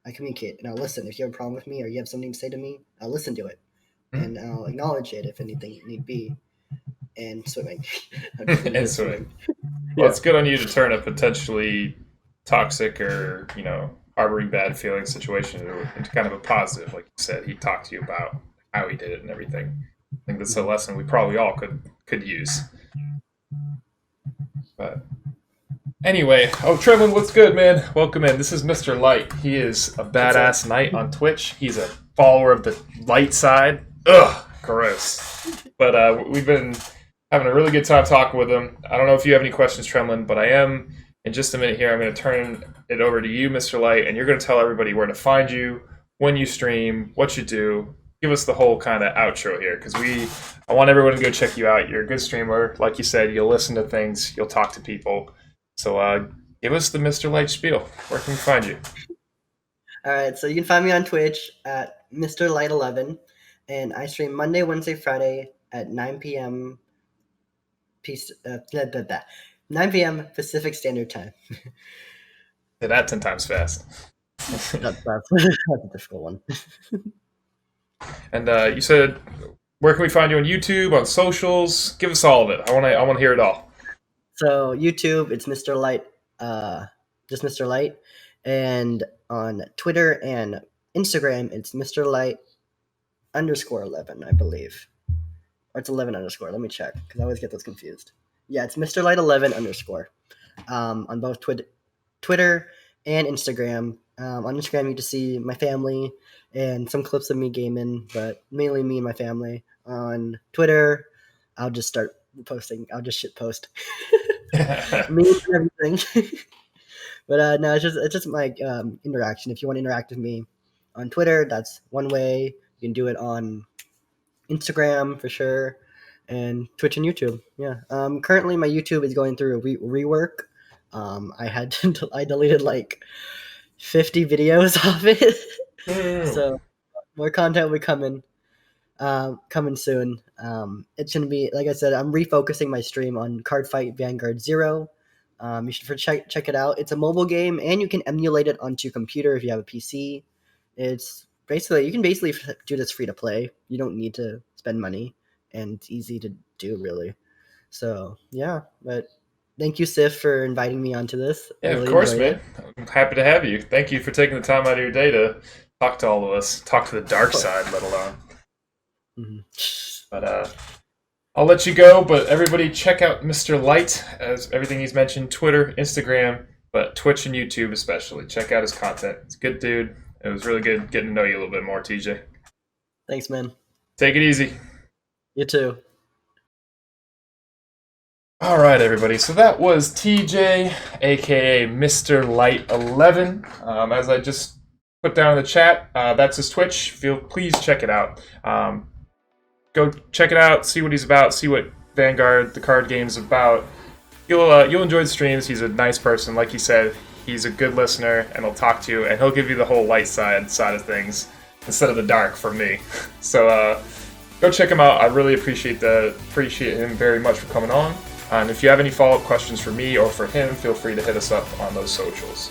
Speaker 2: and I'll listen. If you have a problem with me or you have something to say to me, I'll listen to it. And I'll acknowledge it if anything need be. And swimming.
Speaker 1: And swimming. Well, it's good on you to turn a potentially toxic or, harboring bad feeling situation into kind of a positive. Like you said, he talked to you about how he did it and everything. I think that's a lesson we probably all could use. But anyway, Trevin, what's good, man? Welcome in. This is Mr. Light. He is a badass knight on Twitch. He's a follower of the light side. Ugh, gross. But we've been having a really good time talking with him. I don't know if you have any questions, Tremlin, but I am. In just a minute here, I'm going to turn it over to you, Mr. Light, and you're going to tell everybody where to find you, when you stream, what you do. Give us the whole kind of outro here, because I want everyone to go check you out. You're a good streamer. Like you said, you'll listen to things, you'll talk to people. So give us the Mr. Light spiel. Where can we find you?
Speaker 2: All right, so you can find me on Twitch at MrLight11, and I stream Monday, Wednesday, Friday at 9 p.m. 9 p.m. Pacific Standard Time.
Speaker 1: Say that 10 times fast.
Speaker 2: That's a difficult one.
Speaker 1: And you said, where can we find you on YouTube, on socials? Give us all of it. I want to hear it all.
Speaker 2: So YouTube, it's Mr. Light, just Mr. Light, and on Twitter and Instagram, it's MrLight _11, I believe, or it's 11 _. Let me check, because I always get those confused. Yeah, it's MrLight11 _ on both Twitter and Instagram. On Instagram, you just see my family and some clips of me gaming, but mainly me and my family. On Twitter, I'll just start posting. I'll just shit post memes and everything. But no, it's just my interaction. If you want to interact with me on Twitter, that's one way. You can do it on Instagram for sure, and Twitch and YouTube. Yeah. Currently, my YouTube is going through a rework. I deleted like 50 videos off it. So more content will be coming soon. It's gonna be, like I said, I'm refocusing my stream on Cardfight Vanguard 0. You should check it out. It's a mobile game, and you can emulate it onto your computer if you have a PC. You can basically do this free to play. You don't need to spend money, and it's easy to do, really. So yeah, but thank you, Sith, for inviting me onto this.
Speaker 1: Yeah, really, of course, man. I'm happy to have you. Thank you for taking the time out of your day to talk to all of us, talk to the dark side, let alone. Mm-hmm. But I'll let you go, but everybody check out Mr. Light, as everything he's mentioned, Twitter, Instagram, but Twitch and YouTube especially. Check out his content. It's a good dude. It was really good getting to know you a little bit more, TJ.
Speaker 2: Thanks, man.
Speaker 1: Take it easy.
Speaker 2: You too.
Speaker 1: All right, everybody. So that was TJ, aka MrLight11. As I just put down in the chat. That's his Twitch. Please check it out. Go check it out. See what he's about. See what Vanguard, the card game's about. You'll enjoy the streams. He's a nice person, like he said. He's a good listener, and he'll talk to you, and he'll give you the whole light side of things instead of the dark for me. So go check him out. I really appreciate him very much for coming on. And if you have any follow-up questions for me or for him, feel free to hit us up on those socials.